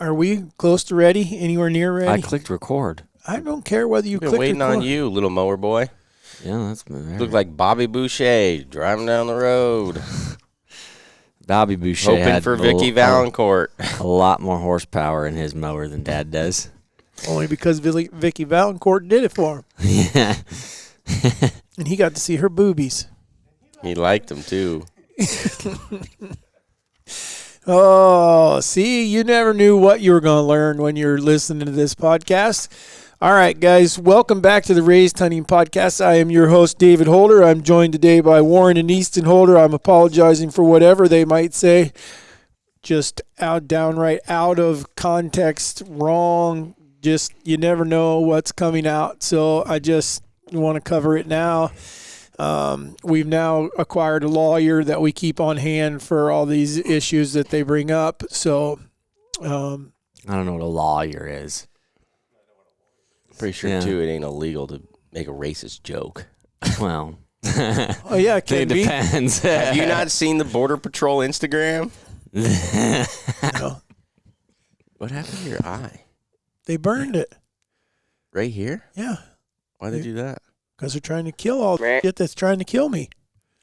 Are we close to ready? Anywhere near ready? I clicked record. I don't care whether you click waiting record. on you, little mower boy. Yeah, that's Look like Bobby Boucher driving down the road. Bobby Boucher Hoping had for Vicky Valancourt. a lot more horsepower in his mower than Dad does. Only because Vicky Valancourt did it for him. Yeah. And he got to see her boobies. He liked them, too. Oh, see, you never knew what you were going to learn when you're listening to this podcast. All right, guys, welcome back to the Raised Hunting Podcast. I am your host, David Holder. I'm joined today by Warren and Easton Holder. I'm apologizing for whatever they might say. Just downright out of context, wrong. Just, you never know what's coming out. So I just want to cover it now. We've now acquired a lawyer that we keep on hand for all these issues that they bring up. So, I don't know what a lawyer is. Pretty sure, too, it ain't illegal to make a racist joke. Well. Oh, yeah, it can be. It depends. Have you not seen the Border Patrol Instagram? No. What happened to your eye? They burned it. Right here? Yeah. Why'd they do that? Because they're trying to kill all the shit that's trying to kill me.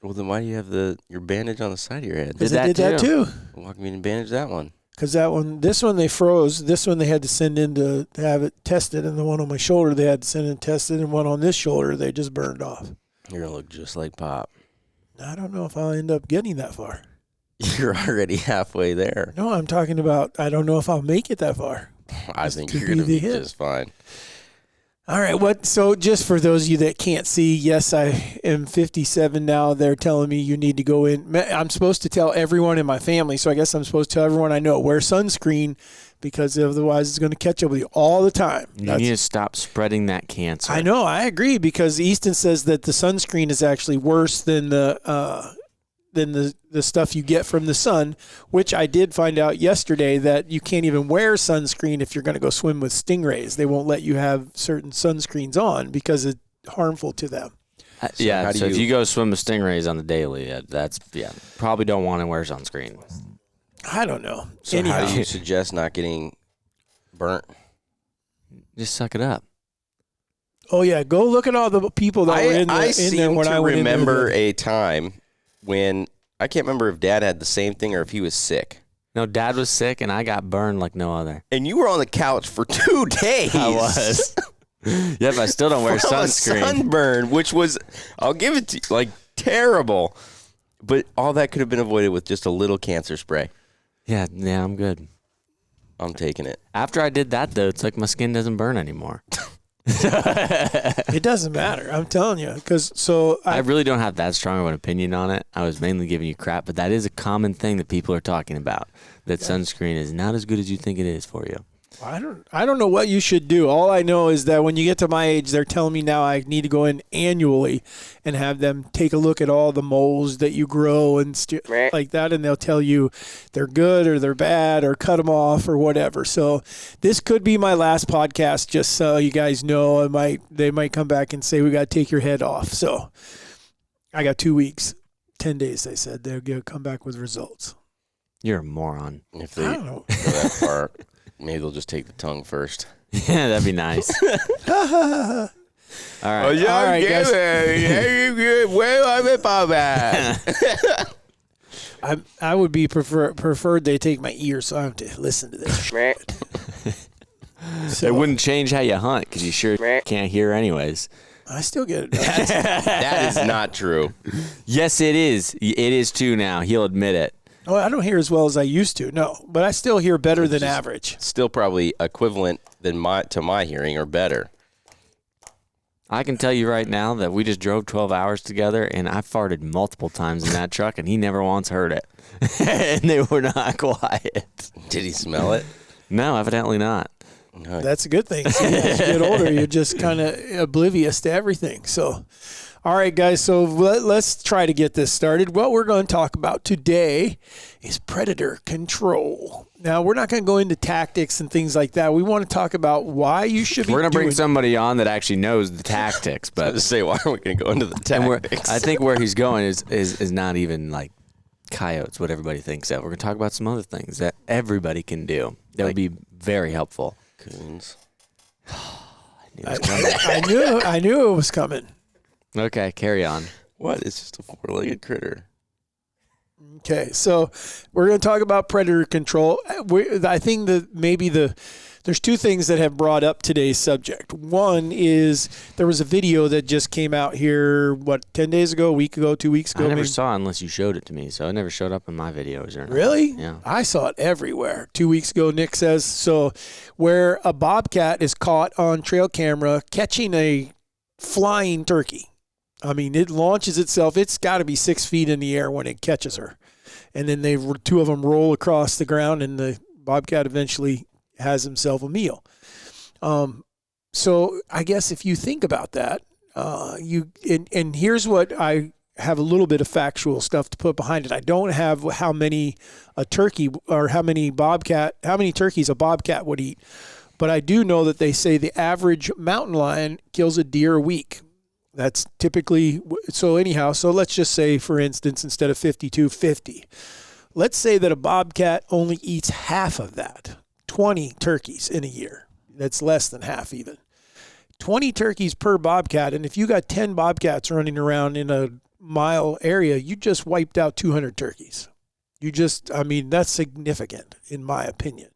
Well, then why do you have your bandage on the side of your head? Because they did that too. Well, why can you bandage that one? Because this one they froze. This one they had to send in to have it tested, and the one on my shoulder they had to send in tested, and one on this shoulder they just burned off. You're going to look just like Pop. I don't know if I'll end up getting that far. You're already halfway there. No, I'm talking about I don't know if I'll make it that far. I think you're going to be just fine. All right, so just for those of you that can't see, yes, I am 57 now. They're telling me you need to go in. I'm supposed to tell everyone in my family, so I guess I'm supposed to tell everyone I know, wear sunscreen, because otherwise it's going to catch up with you all the time. You need to stop spreading that cancer. I know, I agree, because Easton says that the sunscreen is actually worse than the stuff you get from the sun, which I did find out yesterday that you can't even wear sunscreen if you're going to go swim with stingrays. They won't let you have certain sunscreens on because it's harmful to them. So if you go swim with stingrays on the daily, probably don't want to wear sunscreen. I don't know. So how do you suggest not getting burnt? Just suck it up. Oh, yeah. Go look at all the people that were in there when I went in there. I remember a time when I can't remember if Dad had the same thing or if he was sick. No, Dad was sick, and I got burned like no other. And you were on the couch for 2 days. I was. Yep, I still don't wear sunscreen. A sunburn, which was, I'll give it to you, like terrible. But all that could have been avoided with just a little cancer spray. Yeah, I'm good. I'm taking it. After I did that, though, it's like my skin doesn't burn anymore. It doesn't matter. I'm telling you. I really don't have that strong of an opinion on it. I was mainly giving you crap, but that is a common thing that people are talking about, that sunscreen is not as good as you think it is for you. I don't know what you should do. All I know is that when you get to my age, they're telling me now I need to go in annually and have them take a look at all the moles that you grow and like that, and they'll tell you they're good or they're bad or cut them off or whatever. So this could be my last podcast, just so you guys know. They might come back and say we got to take your head off. So I got 2 weeks, 10 days. They said they're going to come back with results. You're a moron. If they go that far. Maybe they'll just take the tongue first. Yeah, that'd be nice. All right. All right, guys. Where are the Bobcats? I would be preferred they take my ears so I have to listen to this shit. It wouldn't change how you hunt because you sure can't hear anyways. I still get it. That is not true. Yes, it is. It is too now. He'll admit it. Oh, I don't hear as well as I used to. No, but I still hear better than average. Still probably equivalent to my hearing or better. I can tell you right now that we just drove 12 hours together, and I farted multiple times in that truck, and he never once heard it. And they were not quiet. Did he smell it? No, evidently not. No. That's a good thing. See, as you get older, you're just kind of oblivious to everything. So, all right, guys, so let's try to get this started. What we're going to talk about today is predator control. Now, we're not going to go into tactics and things like that. We want to talk about why you should be We're going to bring somebody on that actually knows the tactics. But to say, why are we going to go into the tactics? I think where he's going is not even like coyotes, what everybody thinks of. We're going to talk about some other things that everybody can do that would be Very helpful. Coons. I knew it was coming. Okay, carry on. What? It's just a four-legged critter. Okay, so we're going to talk about predator control. I think that maybe there's two things that have brought up today's subject. One is there was a video that just came out here, 10 days ago, a week ago, 2 weeks ago? I never maybe? saw it unless you showed it to me, so it never showed up in my videos or anything. Really? Yeah. I saw it everywhere. 2 weeks ago, Nick says. So where a bobcat is caught on trail camera catching a flying turkey. I mean, it launches itself. It's got to be 6 feet in the air when it catches her. And then two of them roll across the ground, and the bobcat eventually has himself a meal. So I guess if you think about that, and here's what I have a little bit of factual stuff to put behind it. I don't have how many a turkey or how many turkeys a bobcat would eat, but I do know that they say the average mountain lion kills a deer a week. That's typically, so anyhow, so let's just say, for instance, instead of 52, 50. Let's say that a bobcat only eats half of that, 20 turkeys in a year. That's less than half even. 20 turkeys per bobcat, and if you got 10 bobcats running around in a mile area, you just wiped out 200 turkeys. That's significant in my opinion.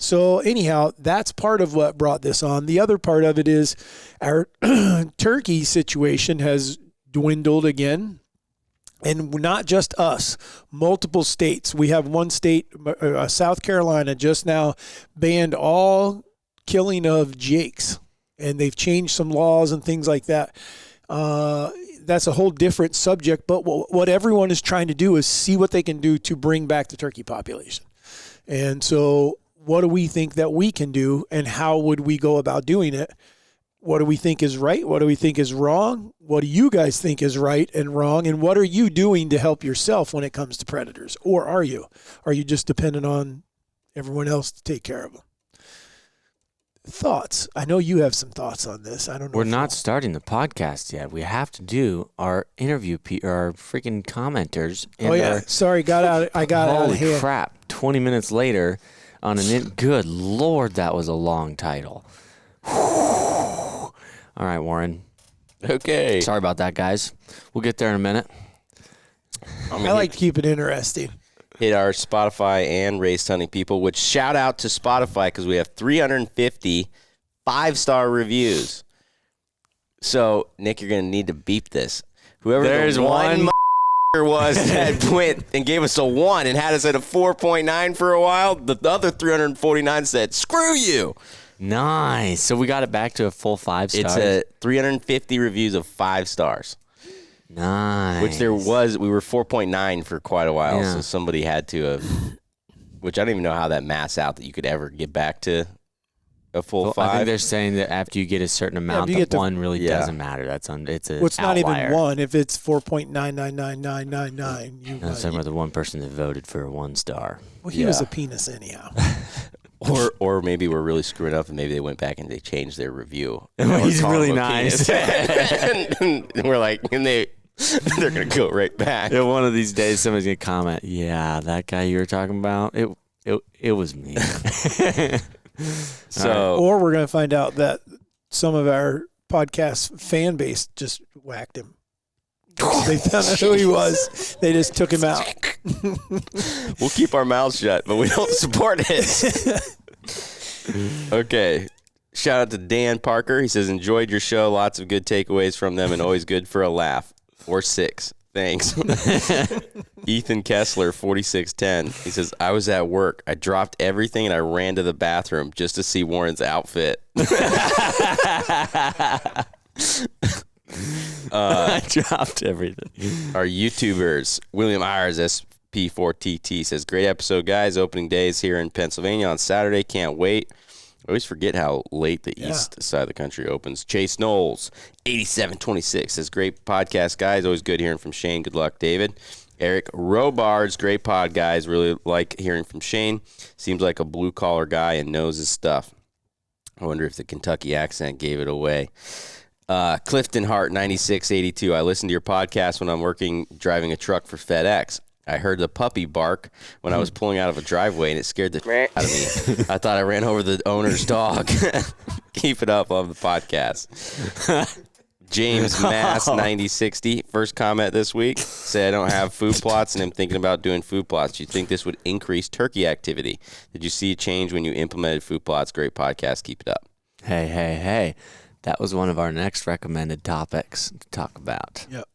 So anyhow, that's part of what brought this on. The other part of it is our turkey situation has dwindled again. And not just us, multiple states. We have one state, South Carolina, just now banned all killing of jakes. And they've changed some laws and things like that. That's a whole different subject. But what everyone is trying to do is see what they can do to bring back the turkey population. And so what do we think that we can do, and how would we go about doing it? What do we think is right? What do we think is wrong? What do you guys think is right and wrong? And what are you doing to help yourself when it comes to predators? Or are you? Are you just dependent on everyone else to take care of them? Thoughts? I know you have some thoughts on this. I don't know. We're not starting the podcast yet. We have to do our interview, our freaking commenters. Oh, yeah. Sorry, I got out of Holy hand. crap. 20 minutes later on good Lord, that was a long title. All right, Warren. Okay. Sorry about that, guys. We'll get there in a minute. I like to keep it interesting. Hit our Spotify and Race Hunting people, which shout out to Spotify because we have 350 5-star reviews. So, Nick, you're going to need to beep this. Whoever There's the one was that went and gave us a 1 and had us at a 4.9 for a while, the other 349 said, screw you. Nice. So we got it back to a full 5 stars. It's a 350 reviews of 5 stars. Nice. Which we were 4.9 for quite a while, Yeah. so somebody had to have, which I don't even know how that maths out that you could ever get back to a full 5. I think they're saying that after you get a certain amount, the 1 really doesn't matter. It's a Well, it's not outlier. even 1. If it's 4.999999, I'm talking about the one person that voted for a 1 star. well, he was a penis anyhow. Or maybe we're really screwing up and maybe they went back and they changed their review. He's We're calling really him a nice. penis. and we're like, they're going to go right back. Yeah, one of these days somebody's going to comment, yeah, that guy you were talking about, it was me. So, Or we're going to find out that some of our podcast fan base just whacked him. They found out who he was. They just took him out. we'll keep our mouths shut, but we don't support it. Okay. Shout out to Dan Parker. He says, enjoyed your show. Lots of good takeaways from them and always good for a laugh. Or 6. Thanks. Ethan Kessler, 4610. He says, I was at work. I dropped everything and I ran to the bathroom just to see Warren's outfit. I dropped everything. Our YouTubers, William Ayers, SP4TT, says, great episode, guys. Opening days here in Pennsylvania on Saturday. Can't wait. I always forget how late the east side of the country opens. Chase Knowles, 8726, says, great podcast, guys. Always good hearing from Shane. Good luck, David. Eric Robards, great pod, guys. Really like hearing from Shane. Seems like a blue-collar guy and knows his stuff. I wonder if the Kentucky accent gave it away. Clifton Hart, 9682. I listen to your podcast when I'm driving a truck for FedEx. I heard the puppy bark when I was pulling out of a driveway, and it scared the out of me. I thought I ran over the owner's dog. Keep it up on the podcast. James Mass 9060, first comment this week, said I don't have food plots and I'm thinking about doing food plots. Do you think this would increase turkey activity? Did you see a change when you implemented food plots? Great podcast. Keep it up. Hey. That was one of our next recommended topics to talk about. Yep.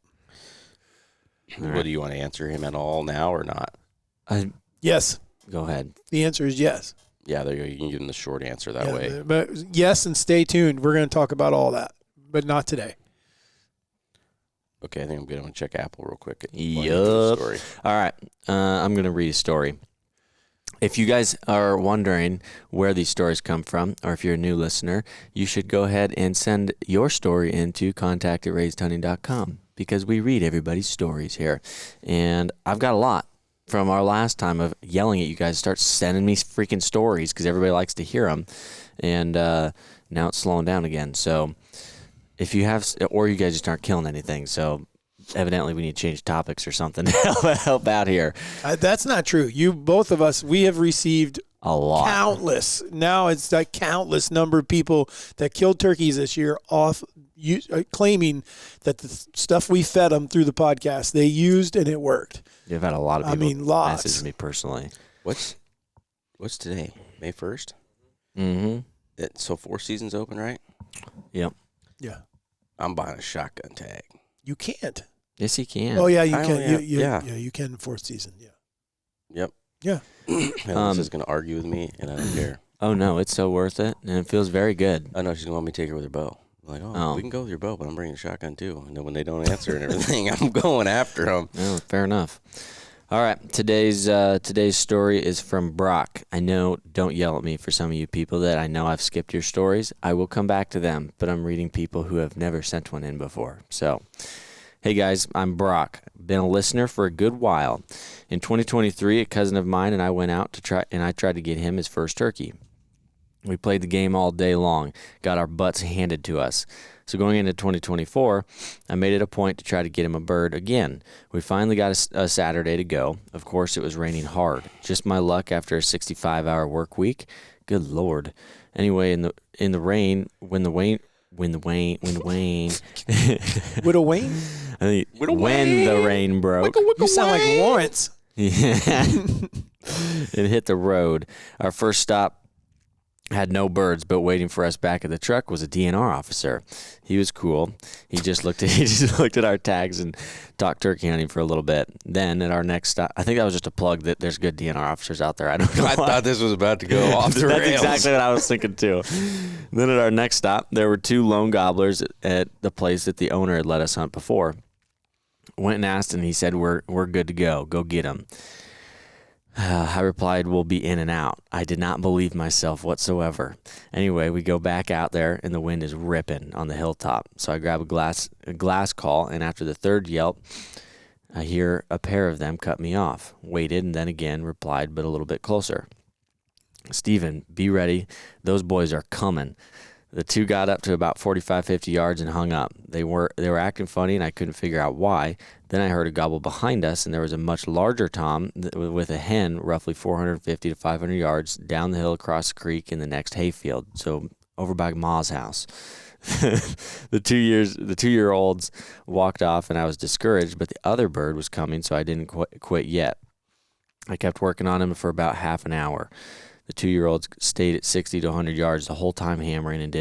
What do you want to answer him at all now or not? Yes. Go ahead. The answer is yes. Yeah, there you go. You can give him the short answer that way. But yes, and stay tuned. We're going to talk about all that, but not today. Okay, I think I'm good. I'm going to check Apple real quick. Yup. All right. I'm going to read a story. If you guys are wondering where these stories come from, or if you're a new listener, you should go ahead and send your story into contact@raisedhunting.com because we read everybody's stories here. And I've got a lot from our last time of yelling at you guys. Start sending me freaking stories because everybody likes to hear them. And now it's slowing down again. So if you have, or you guys just aren't killing anything. So evidently we need to change topics or something to help out here. That's not true. Both of us, we have received a lot. Countless. Now it's like countless number of people that killed turkeys this year claiming that the stuff we fed them through the podcast, they used and it worked. You've had a lot of people lots. message me personally. What's today? May 1st? Mm-hmm. So 4 seasons open, right? Yep. Yeah. I'm buying a shotgun tag. You can't. Yes, you can. Oh, yeah, you can. Yeah. Yeah, you can in 4th season. Yeah. Yep. Yeah. Alice is going to argue with me, and I don't care. Oh, no, it's so worth it, and it feels very good. I know she's going to want me to take her with her bow. I'm like, we can go with your bow, but I'm bringing a shotgun too. And then when they don't answer and everything, I'm going after them. Oh, fair enough. All right, today's story is from Brock. I know, don't yell at me for some of you people that I know I've skipped your stories. I will come back to them, but I'm reading people who have never sent one in before. So, hey guys, I'm Brock. Been a listener for a good while. In 2023, a cousin of mine and I went out I tried to get him his first turkey. We played the game all day long, got our butts handed to us. So going into 2024, I made it a point to try to get him a bird again. We finally got a Saturday to go. Of course, it was raining hard. Just my luck after a 65-hour work week. Good Lord. Anyway, in the rain, when the rain, With a Wayne? when the rain broke, You sound like Lawrence. it hit the road. Our first stop had no birds, but waiting for us back at the truck was a DNR officer. He was cool. He just looked at our tags and talked turkey hunting for a little bit. Then at our next stop, I think that was just a plug that there's good DNR officers out there. I don't know. I thought this was about to go off the rails. That's exactly what I was thinking too. Then at our next stop, there were 2 lone gobblers at the place that the owner had let us hunt before. Went and asked, and he said, "We're good to go. Go get them." I replied, "We'll be in and out." I did not believe myself whatsoever. Anyway, we go back out there, and the wind is ripping on the hilltop. So I grab a glass call, and after the 3rd yelp, I hear a pair of them cut me off. Waited, and then again replied, but a little bit closer. "Steven, be ready. Those boys are coming." The 2 got up to about 45, 50 yards and hung up. They were acting funny, and I couldn't figure out why. Then I heard a gobble behind us, and there was a much larger tom with a hen roughly 450 to 500 yards down the hill across the creek in the next hayfield, so over by Ma's house. The 2-year-olds walked off, and I was discouraged, but the other bird was coming, so I didn't quit yet. I kept working on him for about half an hour. The 2-year-olds stayed at 60 to 100 yards the whole time hammering, and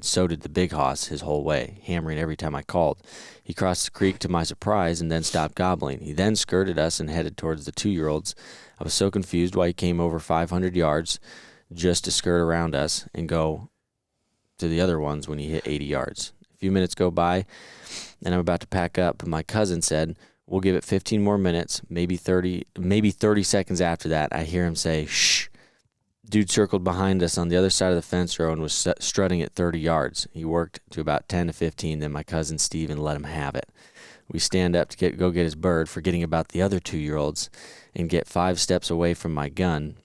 so did the big hoss his whole way, hammering every time I called. He crossed the creek to my surprise and then stopped gobbling. He then skirted us and headed towards the 2-year-olds. I was so confused why he came over 500 yards just to skirt around us and go to the other ones when he hit 80 yards. A few minutes go by, and I'm about to pack up, but my cousin said, "We'll give it 15 more minutes, maybe 30 seconds after that." I hear him say, "Shh." Dude circled behind us on the other side of the fence row and was strutting at 30 yards. He worked to about 10 to 15, then my cousin Steven let him have it. We stand up to go get his bird, forgetting about the other 2-year-olds, and get 5 steps away from my gun.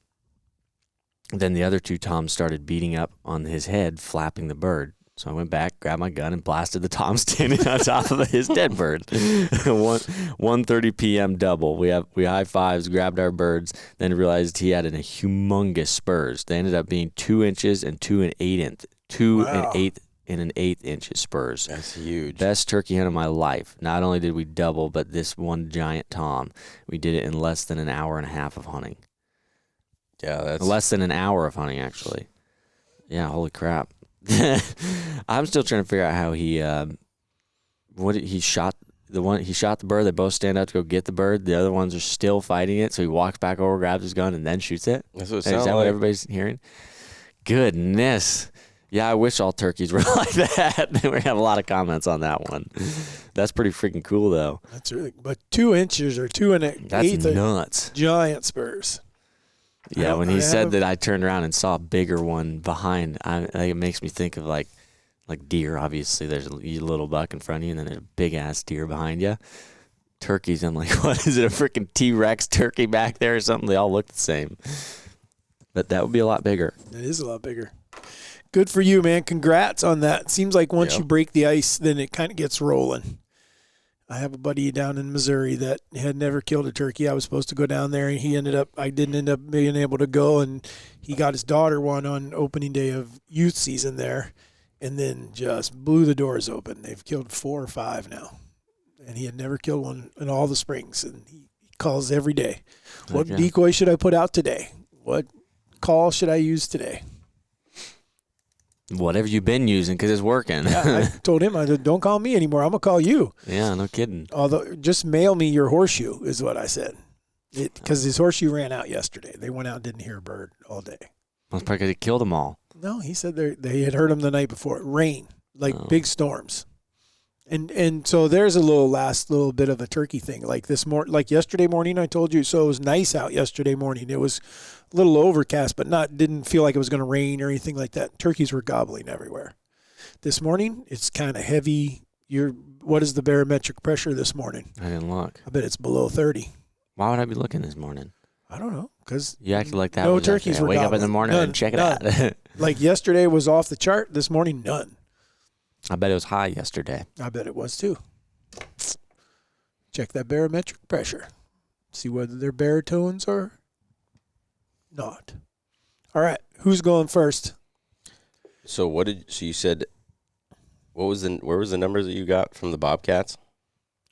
Then the other 2 toms started beating up on his head, flapping the bird. So I went back, grabbed my gun, and blasted the tom standing on top of his dead bird. 1:30 p.m. double. We high fives, grabbed our birds, then realized he had a humongous spurs. They ended up being 2 inches and 2 and 8 inches spurs. That's huge. Best turkey hunt of my life. Not only did we double, but this one giant tom, we did it in less than an hour and a half of hunting. Yeah, that's less than an hour of hunting, actually. Yeah, holy crap. I'm still trying to figure out how he shot the bird. They both stand up to go get the bird. The other ones are still fighting it, so he walks back over, grabs his gun, and then shoots it. That's what it Is sounds that what like. everybody's hearing? Goodness. Yeah, I wish all turkeys were like that. We have a lot of comments on that one. That's pretty freaking cool, though. That's really. But 2 inches or 2 and an That's eighth nuts. giant spurs. Yeah, when he said that, I turned around and saw a bigger one behind. It makes me think of like deer. Obviously, there's a little buck in front of you, and then there's a big ass deer behind you. Turkeys, I'm like, what is it? A freaking T-Rex turkey back there or something? They all look the same, but that would be a lot bigger. It is a lot bigger. Good for you, man. Congrats on that. Seems like once you break the ice, then it kind of gets rolling. I have a buddy down in Missouri that had never killed a turkey. I was supposed to go down there, and I didn't end up being able to go, and he got his daughter one on opening day of youth season there, and then just blew the doors open. They've killed 4 or 5 now, and he had never killed one in all the springs, and he calls every day. What decoy should I put out today? What call should I use today? Whatever you've been using, because it's working. Yeah, I told him, I said, don't call me anymore. I'm going to call you. Yeah, no kidding. Although, just mail me your horseshoe is what I said. Because his horseshoe ran out yesterday. They went out and didn't hear a bird all day. That's probably because he killed them all. No, he said they had heard him the night before. Rain, big storms. And so there's a little bit of a turkey thing. Like yesterday morning, I told you, so it was nice out yesterday morning. It was a little overcast, but didn't feel like it was going to rain or anything like that. Turkeys were gobbling everywhere. This morning, it's kind of heavy. What is the barometric pressure this morning? I didn't look. I bet it's below 30. Why would I be looking this morning? I don't know, because you acted like that. No turkeys were wake gobbling. up in the morning and check it out. Like yesterday was off the chart. This morning, none. I bet it was high yesterday. I bet it was too. Check that barometric pressure. See whether they're baritones or not. All right, who's going first? So you said, where was the numbers that you got from the bobcats?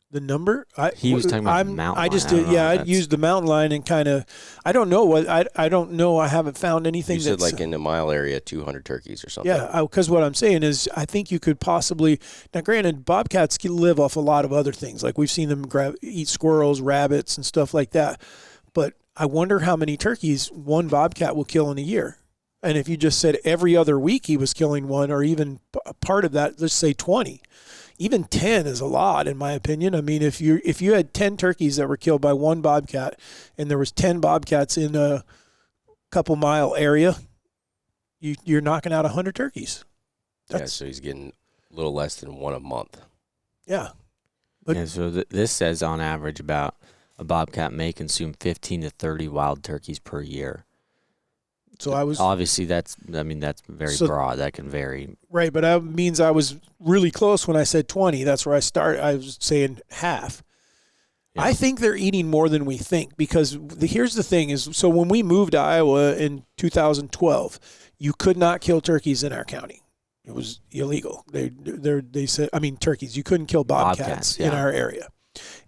The number? He was talking about mountain I just line. did. I used the mountain line and kind of. I don't know what. I don't know. I haven't found anything. You said like in a mile area, 200 turkeys or something. Yeah, because what I'm saying is, I think you could possibly. Now, granted, bobcats can live off a lot of other things. Like we've seen them eat squirrels, rabbits, and stuff like that. But I wonder how many turkeys one bobcat will kill in a year. And if you just said every other week he was killing one, or even part of that, let's say 20. Even 10 is a lot, in my opinion. I mean, if you had 10 turkeys that were killed by one bobcat, and there was 10 bobcats in a couple mile area, you're knocking out 100 turkeys. So he's getting a little less than one a month. Yeah. So this says on average about a bobcat may consume 15 to 30 wild turkeys per year. So I was obviously that's very broad. That can vary. Right, but that means I was really close when I said 20. That's where I started. I was saying half. Yeah. I think they're eating more than we think, because here's the thing is, so when we moved to Iowa in 2012, you could not kill turkeys in our county. It was illegal. They said, turkeys. You couldn't kill bobcats in our area.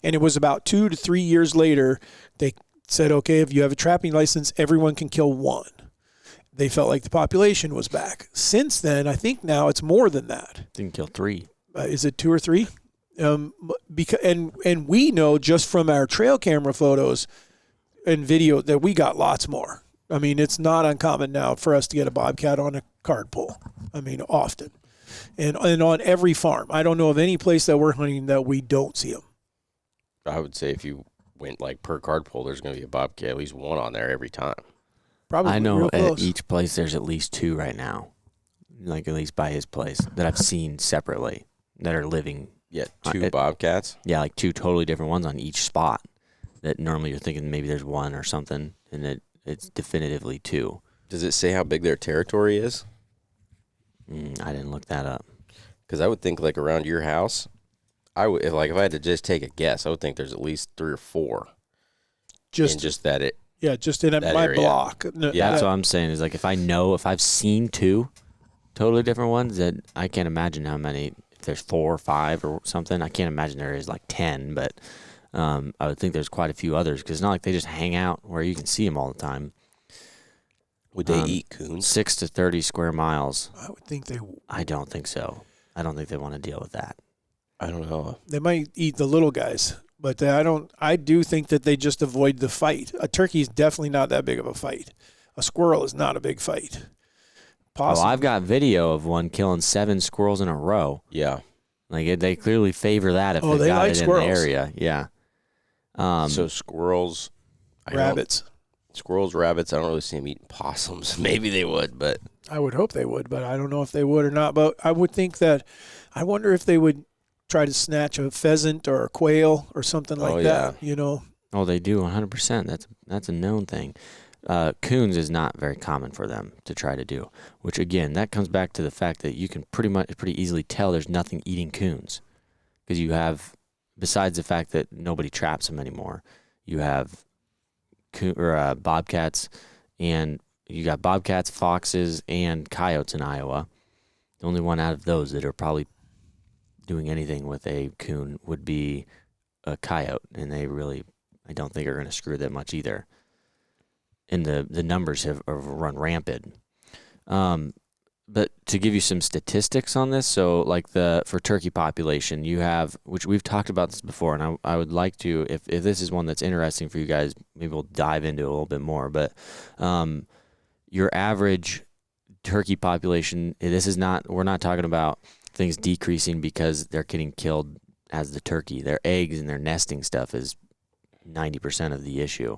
And it was about 2 to 3 years later, they said, okay, if you have a trapping license, everyone can kill one. They felt like the population was back. Since then, I think now it's more than that. Didn't kill 3. Is it 2 or 3? Because and we know just from our trail camera photos and video that we got lots more. I mean, it's not uncommon now for us to get a bobcat on a card pull. I mean, often. And on every farm. I don't know of any place that we're hunting that we don't see them. I would say if you went like per card pull, there's going to be a bobcat, at least one on there every time. Probably. I know at each place there's at least 2 right now, like at least by his place, that I've seen separately that are living. Yeah, 2 bobcats? Yeah, like 2 totally different ones on each spot that normally you're thinking maybe there's 1 or something, and it's definitively 2. Does it say how big their territory is? I didn't look that up. Because I would think like around your house, if I had to just take a guess, I would think there's at least 3 or 4. Just just in my area. block. Yeah, that's what I'm saying is like if I've seen 2 totally different ones, that I can't imagine how many. If there's 4 or 5 or something, I can't imagine there is like 10, but I would think there's quite a few others because it's not like they just hang out where you can see them all the time. Would they eat coons? 6 to 30 square miles. I would think they. I don't think so. I don't think they want to deal with that. I don't know. They might eat the little guys, but I do think that they just avoid the fight. A turkey is definitely not that big of a fight. A squirrel is not a big fight. Well, I've got video of one killing 7 squirrels in a row. Yeah. Like they clearly favor that if they got like it squirrels. in the area. Yeah. So squirrels, rabbits. Squirrels, rabbits. I don't really see them eating possums. Maybe they would, but I would hope they would, but I don't know if they would or not. But I would think that. I wonder if they would try to snatch a pheasant or a quail or something like that. You know. Oh, they do 100%. That's a known thing. Coons is not very common for them to try to do, which again, that comes back to the fact that you can pretty easily tell there's nothing eating coons because you have, besides the fact that nobody traps them anymore, you have bobcats, and you got bobcats, foxes, and coyotes in Iowa. The only one out of those that are probably doing anything with a coon would be a coyote, and I don't think are going to screw that much either. And the numbers have run rampant. But to give you some statistics on this, so like for turkey population, you have, which we've talked about this before, and I would like to, if this is one that's interesting for you guys, maybe we'll dive into it a little bit more. But your average turkey population, we're not talking about things decreasing because they're getting killed as the turkey. Their eggs and their nesting stuff is 90% of the issue.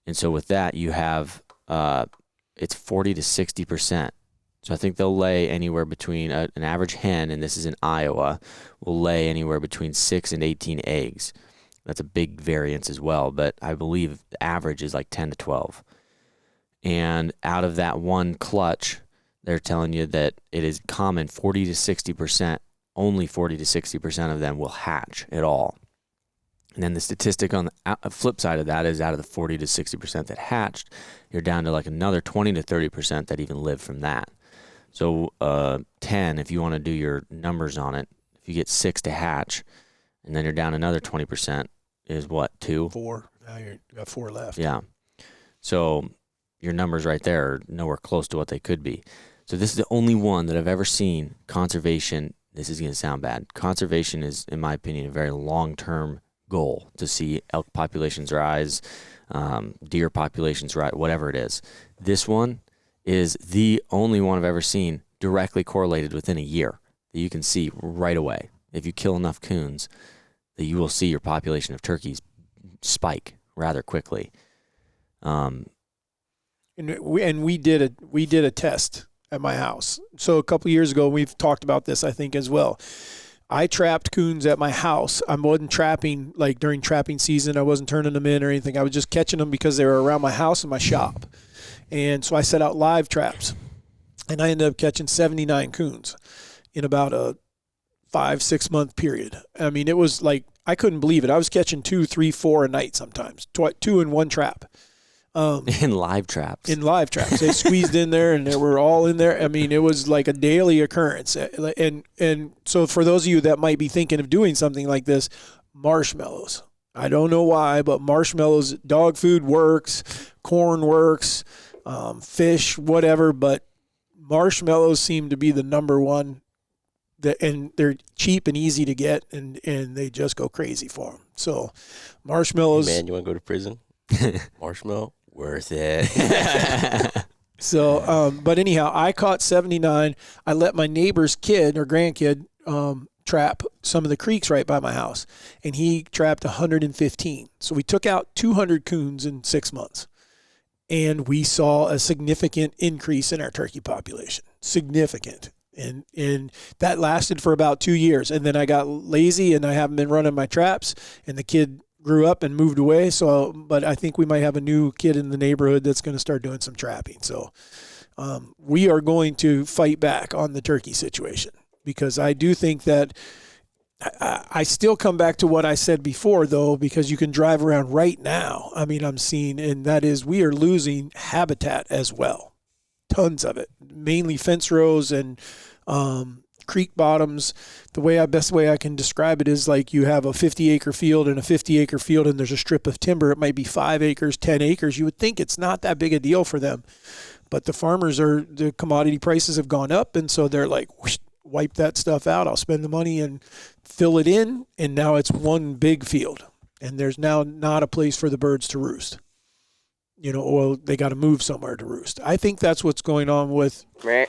And so with that, you have it's 40 to 60%. So I think they'll lay anywhere between an average hen, and this is in Iowa, will lay anywhere between 6 and 18 eggs. That's a big variance as well, but I believe the average is like 10 to 12. And out of that one clutch, they're telling you that it is common 40 to 60%, only 40 to 60% of them will hatch at all. And then the statistic on the flip side of that is out of the 40 to 60% that hatched, you're down to like another 20 to 30% that even live from that. So 10, if you want to do your numbers on it, if you get 6 to hatch, and then you're down another 20%, is what, 2? 4. Now you got 4 left. Yeah. So your numbers right there are nowhere close to what they could be. So this is the only one that I've ever seen conservation. This is going to sound bad. Conservation is, in my opinion, a very long-term goal to see elk populations rise, deer populations rise, whatever it is. This one is the only one I've ever seen directly correlated within a year that you can see right away. If you kill enough coons, that you will see your population of turkeys spike rather quickly. And we did a test at my house. So a couple years ago, we've talked about this, I think, as well. I trapped coons at my house. I wasn't trapping, like during trapping season. I wasn't turning them in or anything. I was just catching them because they were around my house and my shop. And so I set out live traps. And I ended up catching 79 coons in about a 5-6 month period. I mean, it was like, I couldn't believe it. I was catching 2, 3, 4 a night sometimes, 2 in one trap. In live traps. They squeezed in there and they were all in there. I mean, it was like a daily occurrence. And so for those of you that might be thinking of doing something like this, marshmallows. I don't know why, but marshmallows, dog food works, corn works, fish, whatever, but marshmallows seem to be the number one. And they're cheap and easy to get, and they just go crazy for them. So marshmallows. Man, you want to go to prison? Marshmallow? Worth it. So, but anyhow, I caught 79. I let my neighbor's kid or grandkid trap some of the creeks right by my house, and he trapped 115. So we took out 200 coons in 6 months, and we saw a significant increase in our turkey population. Significant. And that lasted for about 2 years. And then I got lazy and I haven't been running my traps, and the kid grew up and moved away. So, but I think we might have a new kid in the neighborhood that's going to start doing some trapping. So we are going to fight back on the turkey situation, because I do think that I still come back to what I said before, though, because you can drive around right now. I mean, I'm seeing, and that is we are losing habitat as well. Tons of it, mainly fence rows and creek bottoms. The best way I can describe it is like you have a 50-acre field and a 50-acre field, and there's a strip of timber. It might be 5 acres, 10 acres. You would think it's not that big a deal for them. But the commodity prices have gone up, and so they're like, whoosh, wipe that stuff out. I'll spend the money and fill it in, and now it's one big field. And there's now not a place for the birds to roost. Or they got to move somewhere to roost. I think that's what's going on with,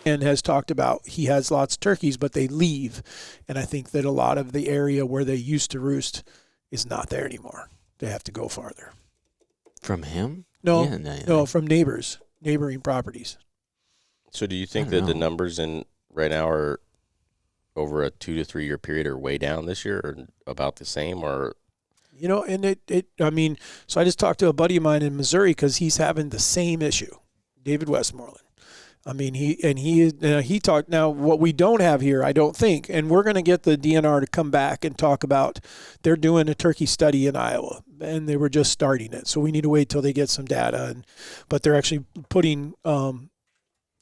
and has talked about, he has lots of turkeys, but they leave. And I think that a lot of the area where they used to roost is not there anymore. They have to go farther. From him? No, Yeah, no, from neighboring properties. So do you think that the numbers right now are over a 2 to 3 year period are way down this year, or about the same, or? And so I just talked to a buddy of mine in Missouri because he's having the same issue, David Westmoreland. I mean, he talked. Now, what we don't have here, I don't think, and we're going to get the DNR to come back and talk about, they're doing a turkey study in Iowa, and they were just starting it. So we need to wait till they get some data. But they're actually putting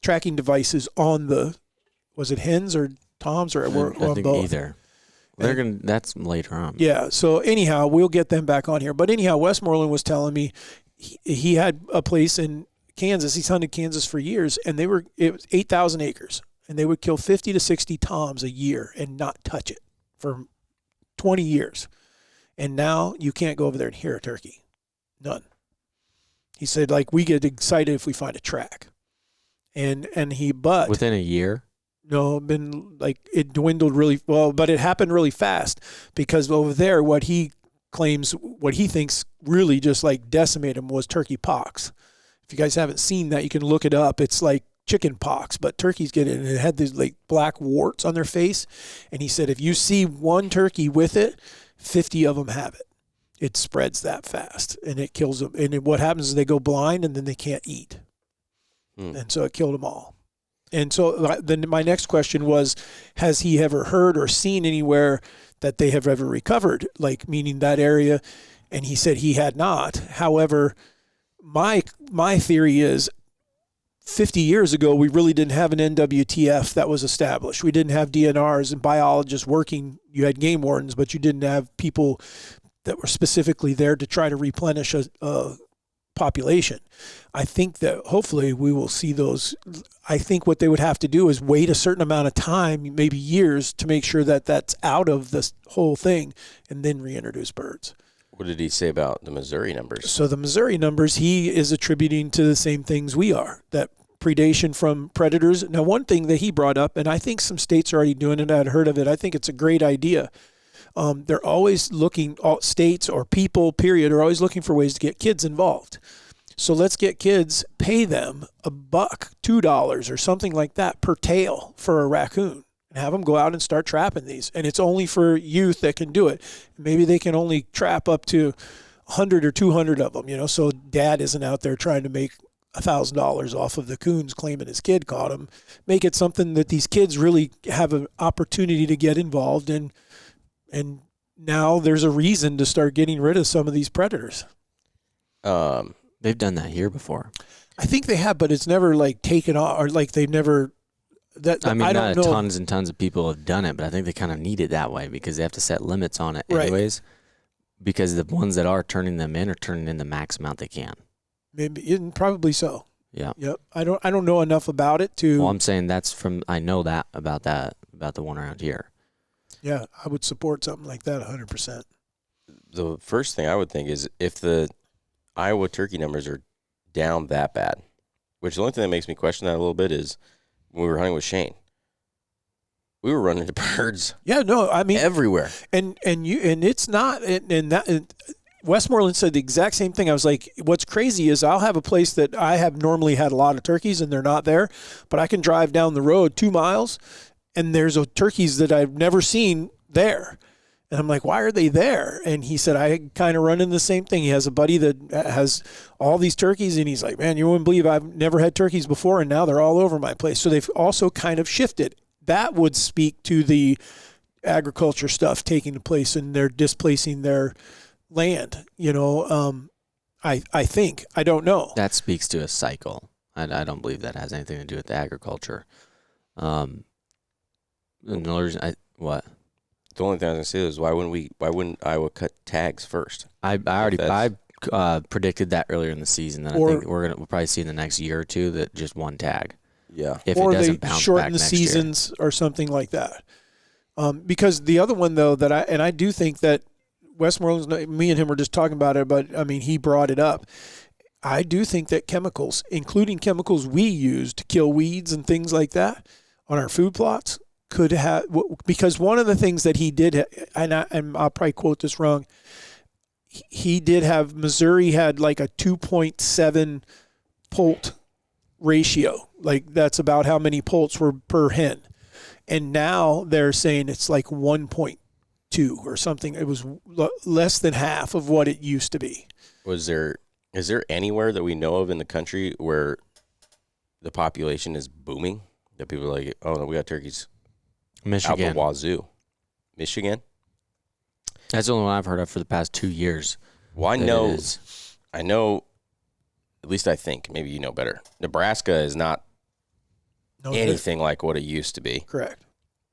tracking devices on was it hens or toms, or I think both? either. That's later on. Yeah. So anyhow, we'll get them back on here. But anyhow, Westmoreland was telling me he had a place in Kansas. He's hunted Kansas for years, and it was 8,000 acres, and they would kill 50 to 60 toms a year and not touch it for 20 years. And now you can't go over there and hear a turkey. None. He said, like, we get excited if we find a track. But within a year? No, it dwindled really well, but it happened really fast, because over there, what he thinks really just like decimated him was turkey pox. If you guys haven't seen that, you can look it up. It's like chicken pox, but turkeys get it, and it had these like black warts on their face. And he said, if you see one turkey with it, 50 of them have it. It spreads that fast, and it kills them. And what happens is they go blind, and then they can't eat. And so it killed them all. And so then my next question was, has he ever heard or seen anywhere that they have ever recovered, like meaning that area? And he said he had not. However, my theory is 50 years ago, we really didn't have an NWTF that was established. We didn't have DNRs and biologists working. You had game wardens, but you didn't have people that were specifically there to try to replenish a population. I think that hopefully we will see those. I think what they would have to do is wait a certain amount of time, maybe years, to make sure that that's out of this whole thing, and then reintroduce birds. What did he say about the Missouri numbers? So the Missouri numbers, he is attributing to the same things we are, that predation from predators. Now, one thing that he brought up, and I think some states are already doing it, I'd heard of it, I think it's a great idea. They're always looking, states or people, period, are always looking for ways to get kids involved. So let's get kids, pay them $1, $2 or something like that per tail for a raccoon, and have them go out and start trapping these. And it's only for youth that can do it. Maybe they can only trap up to 100 or 200 of them, so dad isn't out there trying to make $1,000 off of the coons claiming his kid caught him. Make it something that these kids really have an opportunity to get involved in. And now there's a reason to start getting rid of some of these predators. They've done that here before. I think they have, but it's never like taken off, or like they've never. I don't know. Tons and tons of people have done it, but I think they kind of need it that way because they have to set limits on it anyways. Right. Because the ones that are turning them in are turning in the max amount they can. Maybe, probably so. Yeah. Yep. I don't know enough about it to. Well, I'm saying I know that about the one around here. Yeah, I would support something like that 100%. The first thing I would think is if the Iowa turkey numbers are down that bad, which the only thing that makes me question that a little bit is when we were hunting with Shane, we were running into birds. Yeah, no, I mean everywhere. And it's not and Westmoreland said the exact same thing. I was like, what's crazy is I'll have a place that I have normally had a lot of turkeys and they're not there, but I can drive down the road 2 miles and there's turkeys that I've never seen there. And I'm like, why are they there? And he said, I kind of run into the same thing. He has a buddy that has all these turkeys, and he's like, man, you wouldn't believe I've never had turkeys before, and now they're all over my place. So they've also kind of shifted. That would speak to the agriculture stuff taking place, and they're displacing their land. I think. I don't know. That speaks to a cycle. I don't believe that has anything to do with the agriculture. What? The only thing I was gonna say is why wouldn't Iowa cut tags first? I predicted that earlier in the season. That I think we'll probably see in the next year or two that just one tag. Yeah. If or it doesn't they bounce shorten back the next seasons or something like that. Because the other one though I do think that Westmoreland's, me and him were just talking about it, but I mean he brought it up. I do think that chemicals, including chemicals we use to kill weeds and things like that on our food plots, could have, because one of the things that he did, and I'll probably quote this wrong, he did have, Missouri had like a 2.7 poult ratio. Like that's about how many poults were per hen. And now they're saying it's like 1.2 or something. It was less than half of what it used to be. Is there anywhere that we know of in the country where the population is booming? That people are like, oh no, we got turkeys. Michigan. Out the wazoo. Michigan? That's the only one I've heard of for the past 2 years. Well, I know, at least I think, maybe you know better. Nebraska is not anything like what it used to be. Correct.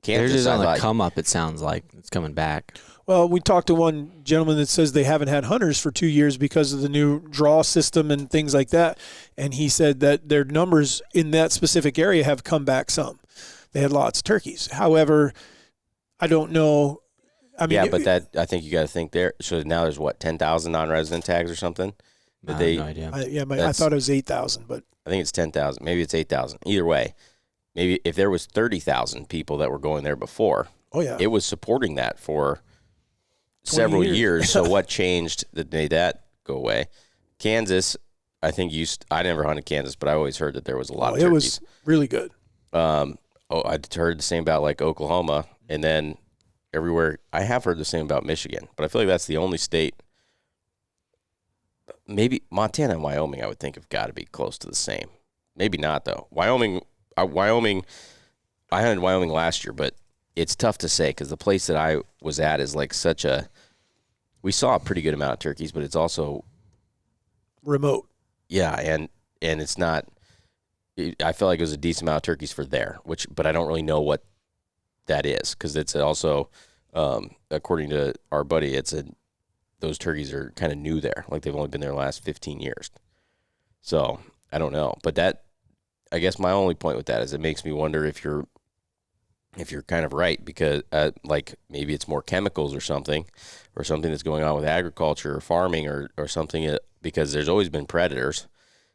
They're just on the come up, it sounds like. It's coming back. Well, we talked to one gentleman that says they haven't had hunters for 2 years because of the new draw system and things like that. And he said that their numbers in that specific area have come back some. They had lots of turkeys. However, I don't know. I mean, yeah, but I think you got to think there. So now there's 10,000 non-resident tags or something. I have no idea. I thought it was 8,000, but I think it's 10,000. Maybe it's 8,000. Either way, maybe if there was 30,000 people that were going there before, it was supporting that for several years. So what changed that made that go away? Kansas, I think I never hunted Kansas, but I always heard that there was a lot of turkeys. It was really good. I heard the same about like Oklahoma, and then everywhere. I have heard the same about Michigan, but I feel like that's the only state. Maybe Montana and Wyoming, I would think, have got to be close to the same. Maybe not though. Wyoming. I hunted Wyoming last year, but it's tough to say because the place that I was at is like we saw a pretty good amount of turkeys, but it's also remote. Yeah, and it's not. I felt like it was a decent amount of turkeys for there, but I don't really know what that is because it's also, according to our buddy, those turkeys are kind of new there, like they've only been there the last 15 years. So I don't know, but I guess my only point with that is it makes me wonder if you're kind of right because like maybe it's more chemicals or something that's going on with agriculture or farming or something because there's always been predators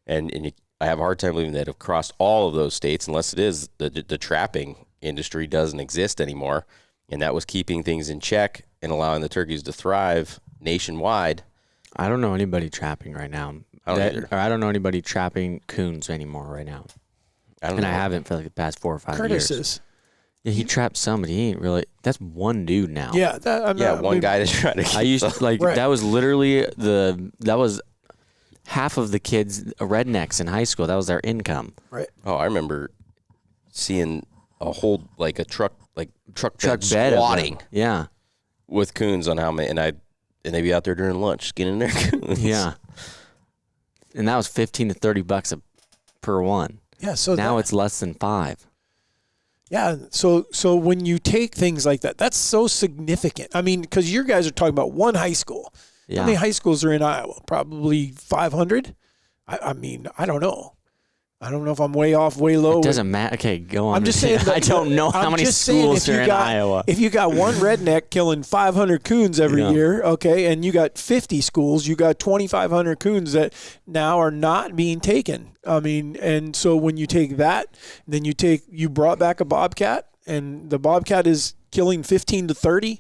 and I have a hard time believing that across all of those states, unless it is the trapping industry doesn't exist anymore, and that was keeping things in check and allowing the turkeys to thrive nationwide. I don't know anybody trapping right now. I don't know anybody trapping coons anymore right now. I haven't for like the past 4 or 5 Curtis years. Is. Yeah, he trapped somebody. He ain't really. That's one dude now. Yeah, one guy to try to. I used to like right. That was literally that was half of the kids rednecks in high school. That was their income. Right. Oh, I remember seeing a whole like a truck bed bed squatting. Yeah. With coons on how many, and they'd be out there during lunch skinning their coons. Yeah. And that was $15 to $30 per one. Yeah. So now it's less than $5. Yeah. So when you take things like that, that's so significant. I mean, because you guys are talking about one high school. Yeah. How many high schools are in Iowa? Probably 500. I mean, I don't know. I don't know if I'm way off, way low. It doesn't matter. Okay, go on. I'm just saying. I don't know how many schools are in Iowa. If you got one redneck killing 500 coons every year, okay, and you got 50 schools, you got 2,500 coons that now are not being taken. I mean, and so when you take that, then you brought back a bobcat, and the bobcat is killing 15 to 30.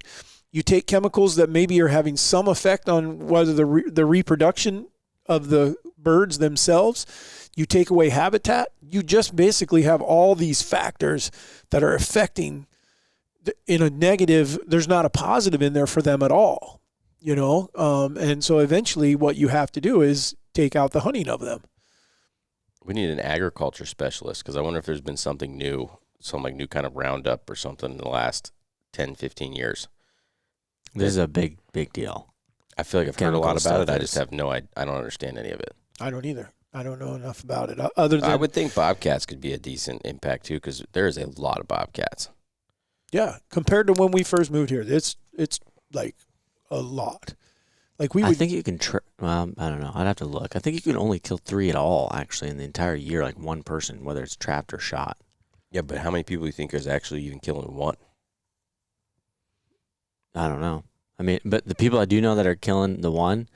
You take chemicals that maybe are having some effect on whether the reproduction of the birds themselves. You take away habitat, you just basically have all these factors that are affecting in a negative, there's not a positive in there for them at all, and so eventually what you have to do is take out the hunting of them. We need an agriculture specialist, because I wonder if there's been something new, some like new kind of roundup or something in the last 10, 15 years. This is a big deal. I feel like I've heard a lot about it. I just is. have no idea. I don't understand any of it. I don't either. I don't know enough about it. Other than I would think bobcats could be a decent impact too, because there is a lot of bobcats. Yeah, compared to when we first moved here, it's like a lot. Like I think you can. I don't know. I'd have to look. I think you can only kill 3 at all, actually, in the entire year. Like one person, whether it's trapped or shot. Yeah, but how many people do you think is actually even killing one? I don't know. I mean, but the people I do know that are killing the one,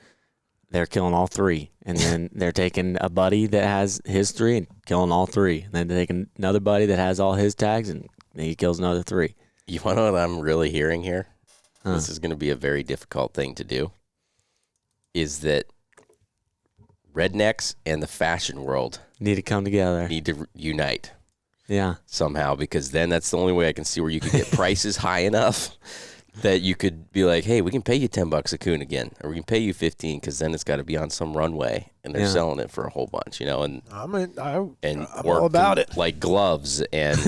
they're killing all 3, and then they're taking a buddy that has his 3 and killing all 3, and then they're taking another buddy that has all his tags and he kills another 3. You want to know what I'm really hearing here? Huh. This is going to be a very difficult thing to do. Is that rednecks and the fashion world Need to come together. need to unite Yeah. somehow, because then that's the only way I can see where you could get prices high enough that you could be like, hey, we can pay you $10 a coon again, or we can pay you 15, because then it's got to be on some runway and they're selling it for a whole bunch, and I'm work all about it. like gloves and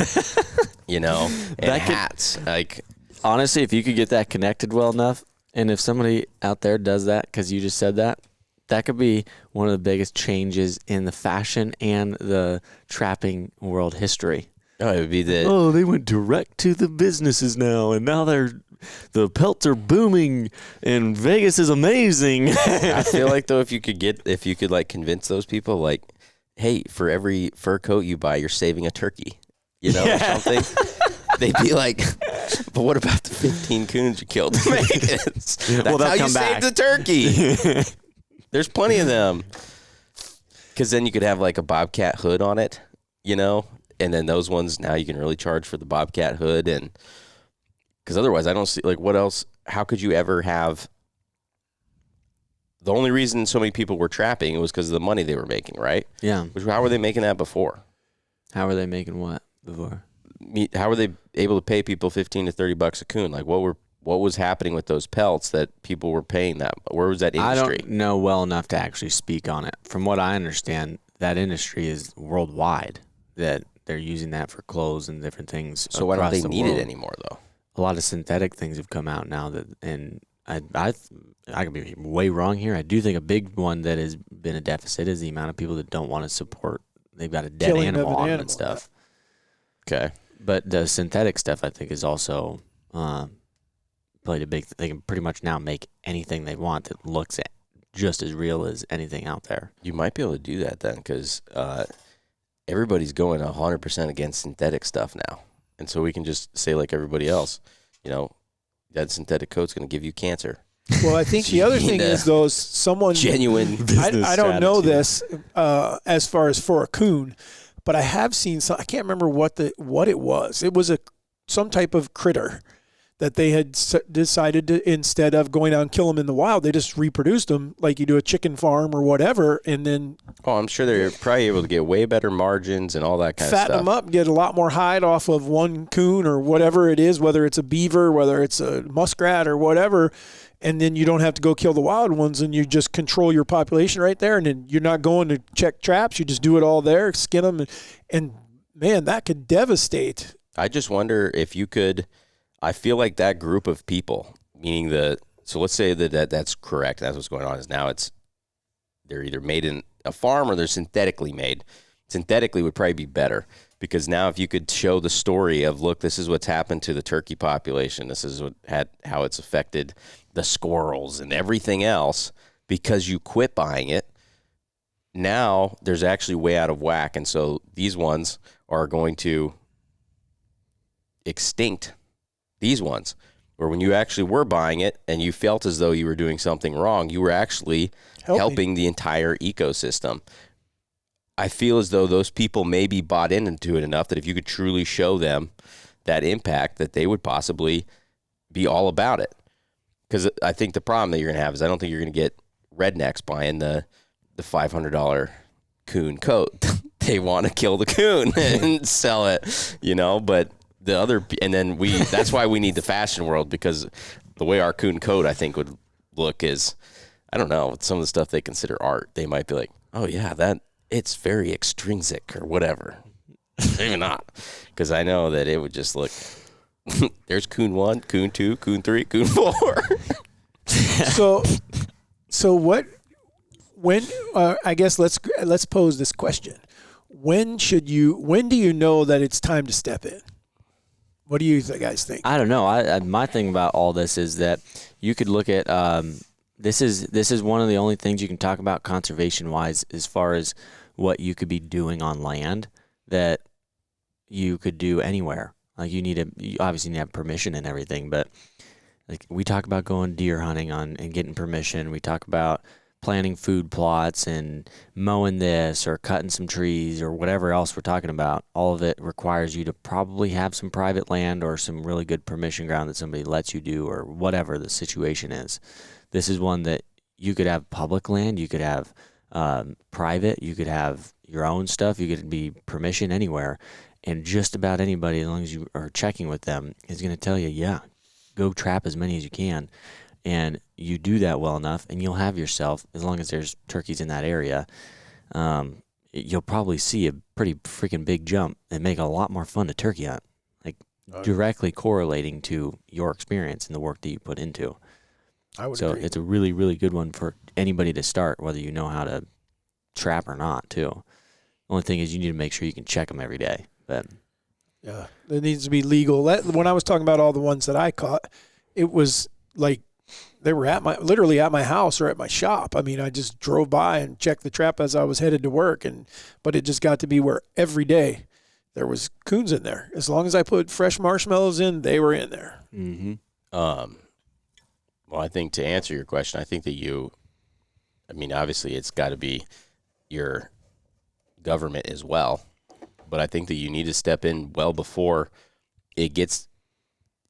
and hats. Like, Honestly, if you could get that connected well enough, and if somebody out there does that, because you just said that, that could be one of the biggest changes in the fashion and the trapping world history. oh, it would be the Oh, they went direct to the businesses now, and now the pelts are booming, and Vegas is amazing. I feel like though, if you could like convince those people, like, hey, for every fur coat you buy, you're saving a turkey, or something. They'd be like, but what about the 15 coons you killed to make it? That's how you saved the turkey. There's plenty of them. Because then you could have like a bobcat hood on it, and then those ones, now you can really charge for the bobcat hood. And because otherwise I don't see, like, what else, how could you ever have, the only reason so many people were trapping, it was because of the money they were making, right? Yeah. How were they making that before? How are they making what before? How were they able to pay people $15 to $30 a coon? Like, what was happening with those pelts that people were paying that? Where was that industry? I don't know well enough to actually speak on it. From what I understand, that industry is worldwide, that they're using that for clothes and different things. So why don't they need world. it anymore, though? A lot of synthetic things have come out now and I could be way wrong here. I do think a big one that has been a deficit is the amount of people that don't want to support. They've got a dead Killing of animal an on them animal, and stuff. Okay. But the synthetic stuff, I think, is also played a big. They can pretty much now make anything they want that looks just as real as anything out there. You might be able to do that then, because everybody's going 100% against synthetic stuff now. And so we can just say, like everybody else, that synthetic coat's going to give you cancer. Well, I think the other thing is, though, someone genuine I don't know this as far as for a coon, but I have seen some. I can't remember what it was. It was some type of critter that they had decided to, instead of going out and kill them in the wild, they just reproduced them like you do a chicken farm or whatever, and then I'm sure they're probably able to get way better margins and all that kind of stuff. Fatten them up, get a lot more hide off of one coon or whatever it is, whether it's a beaver, whether it's a muskrat or whatever, and then you don't have to go kill the wild ones, and you just control your population right there, and then you're not going to check traps. You just do it all there, skin them, and man, that could devastate. I just wonder if you could. I feel like that group of people, meaning so let's say that's correct. That's what's going on, is now they're either made in a farm or they're synthetically made. Synthetically would probably be better, because now if you could show the story of, look, this is what's happened to the turkey population, this is how it's affected the squirrels and everything else, because you quit buying it, now there's actually way out of whack. And so these ones are going to extinct these ones, where when you actually were buying it and you felt as though you were doing something wrong, you were actually helping the entire ecosystem. I feel as though those people maybe bought into it enough that if you could truly show them that impact, that they would possibly be all about it. Because I think the problem that you're going to have is I don't think you're going to get rednecks buying the $500 coon coat. They want to kill the coon and sell it, but and then that's why we need the fashion world, because the way our coon coat, I think, would look is, I don't know, some of the stuff they consider art, they might be like, oh yeah, it's very extrinsic or whatever. Maybe not, because I know that it would just look, there's coon 1, coon 2, coon 3, coon 4. So when I guess let's pose this question. When do you know that it's time to step in? What do you guys think? I don't know. My thing about all this is that you could look at this is one of the only things you can talk about conservation wise, as far as what you could be doing on land that you could do anywhere. Like you obviously need to have permission and everything, but like we talk about going deer hunting and getting permission. We talk about planting food plots and mowing this or cutting some trees or whatever else we're talking about. All of it requires you to probably have some private land or some really good permission ground that somebody lets you do, or whatever the situation is. This is one that you could have public land, you could have private, you could have your own stuff, you could be permission anywhere, and just about anybody, as long as you are checking with them, is going to tell you, yeah, go trap as many as you can. And you do that well enough, and you'll have yourself, as long as there's turkeys in that area, you'll probably see a pretty freaking big jump and make it a lot more fun to turkey hunt, like directly correlating to your experience and the work that you put into. I would so agree. It's a really, really good one for anybody to start, whether you know how to trap or not, too. The only thing is you need to make sure you can check them every day. But yeah, it needs to be legal. When I was talking about all the ones that I caught, it was like they were literally at my house or at my shop. I mean, I just drove by and checked the trap as I was headed to work, but it just got to be where every day there was coons in there. As long as I put fresh marshmallows in, they were in there. Mm-hmm. Well, I think to answer your question, I think that obviously it's got to be your government as well, but I think that you need to step in well before it gets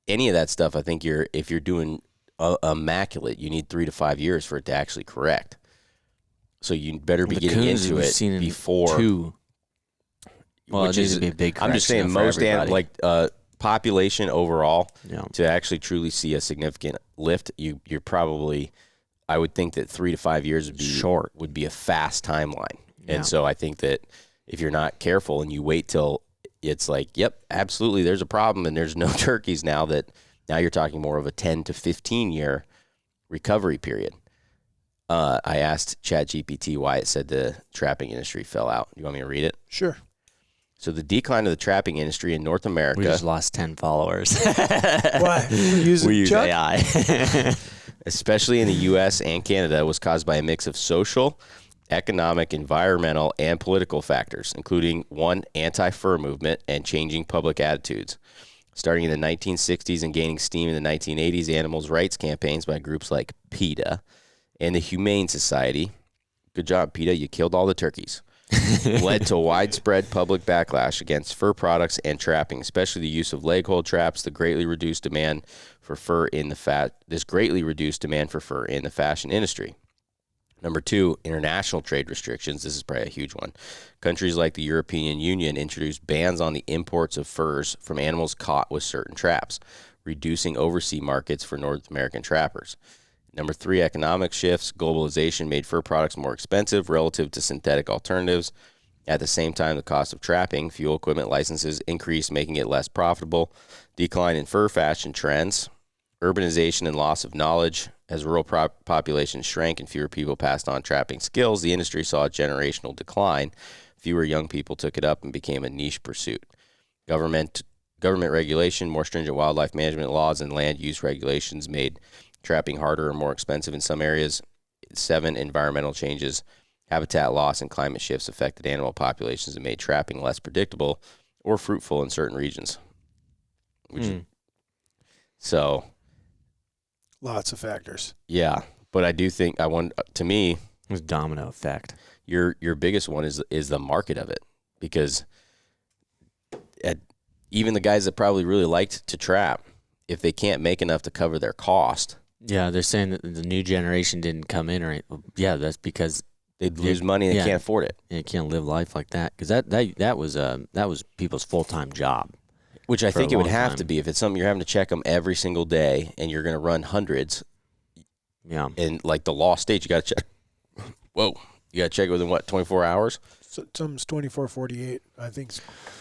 any of that stuff. I think if you're doing immaculate, you need 3 to 5 years for it to actually correct. So you better be getting into it before. Well, which is a big. I'm just saying most population overall, to actually truly see a significant lift, you're probably, I would think that 3 to 5 years would be a fast timeline. Yeah. And so I think that if you're not careful and you wait till it's like, yep, absolutely, there's a problem and there's no turkeys now you're talking more of a 10 to 15 year recovery period. I asked ChatGPT why it said the trapping industry fell out. You want me to read it? Sure. So the decline of the trapping industry in North America. We just lost 10 followers. Why? We use AI. Especially in the U.S. and Canada, was caused by a mix of social, economic, environmental, and political factors, including one, anti-fur movement and changing public attitudes. Starting in the 1960s and gaining steam in the 1980s, animals' rights campaigns by groups like PETA and the Humane Society, good job, PETA, you killed all the turkeys, led to widespread public backlash against fur products and trapping, especially the use of leg hold traps. This greatly reduced demand for fur in the fashion industry. Number 2, international trade restrictions. This is probably a huge one. Countries like the European Union introduced bans on the imports of furs from animals caught with certain traps, reducing overseas markets for North American trappers. Number 3, economic shifts. Globalization made fur products more expensive relative to synthetic alternatives. At the same time, the cost of trapping, fuel equipment licenses increased, making it less profitable. Decline in fur fashion trends. Urbanization and loss of knowledge. As rural populations shrank and fewer people passed on trapping skills, the industry saw a generational decline. Fewer young people took it up and became a niche pursuit. Government regulation, more stringent wildlife management laws, and land use regulations made trapping harder or more expensive in some areas. 7, environmental changes. Habitat loss and climate shifts affected animal populations and made trapping less predictable or fruitful in certain regions. So... lots of factors. Yeah, but I do think to me, it was domino effect. Your biggest one is the market of it, because even the guys that probably really liked to trap, if they can't make enough to cover their cost. Yeah, they're saying that the new generation didn't come in, or that's because they'd lose money and they can't afford it. And they can't live life like that, because that was people's full-time job. Which I for a think it would long have time. to be if it's something you're having to check them every single day and you're going to run hundreds. Yeah. And like the law states, you got to check. Whoa. You got to check it within what, 24 hours? So, some's 24-48. I think.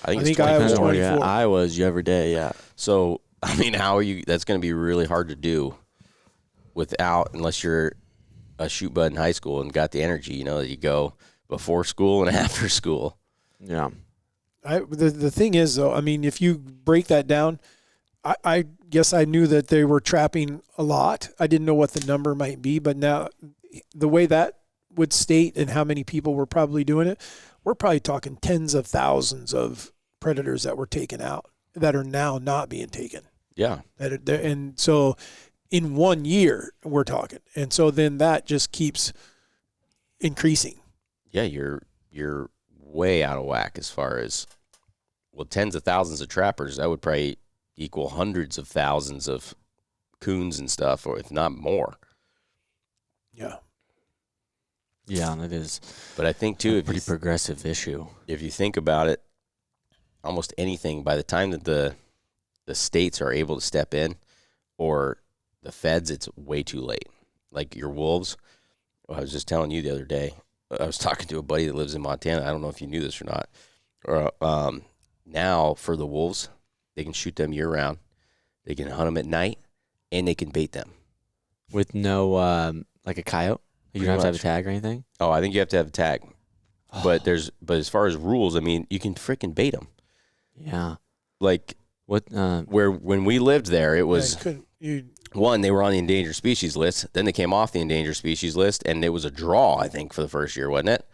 I think I it's think Iowa's 24. Yeah, 24. Iowa's every day. Yeah. So, I mean, how are you? That's going to be really hard to do unless you're a shoot bud in high school and got the energy, you know, that you go before school and after school. Yeah. The thing is, though, I mean, if you break that down, I guess I knew that they were trapping a lot. I didn't know what the number might be, but now the way that would state and how many people were probably doing it, we're probably talking tens of thousands of predators that were taken out that are now not being taken. Yeah. And so in 1 year, we're talking. And so then that just keeps increasing. Yeah, you're way out of whack as far as, well, tens of thousands of trappers. That would probably equal hundreds of thousands of coons and stuff, or if not more. Yeah. Yeah, that is But I think, too, a pretty progressive issue. if you think about it, almost anything, by the time that the states are able to step in, or the feds, it's way too late. Like your wolves, I was just telling you the other day, I was talking to a buddy that lives in Montana. I don't know if you knew this or not. Or now for the wolves, they can shoot them year round. They can hunt them at night, and they can bait them. With no, like a coyote? You don't have to have a tag or anything? Oh, I think you have to have a tag. But as far as rules, I mean, you can freaking bait them. Yeah. Like when we lived there, it was one, they were on the endangered species list. Then they came off the endangered species list, and it was a draw, I think, for the first year, wasn't it?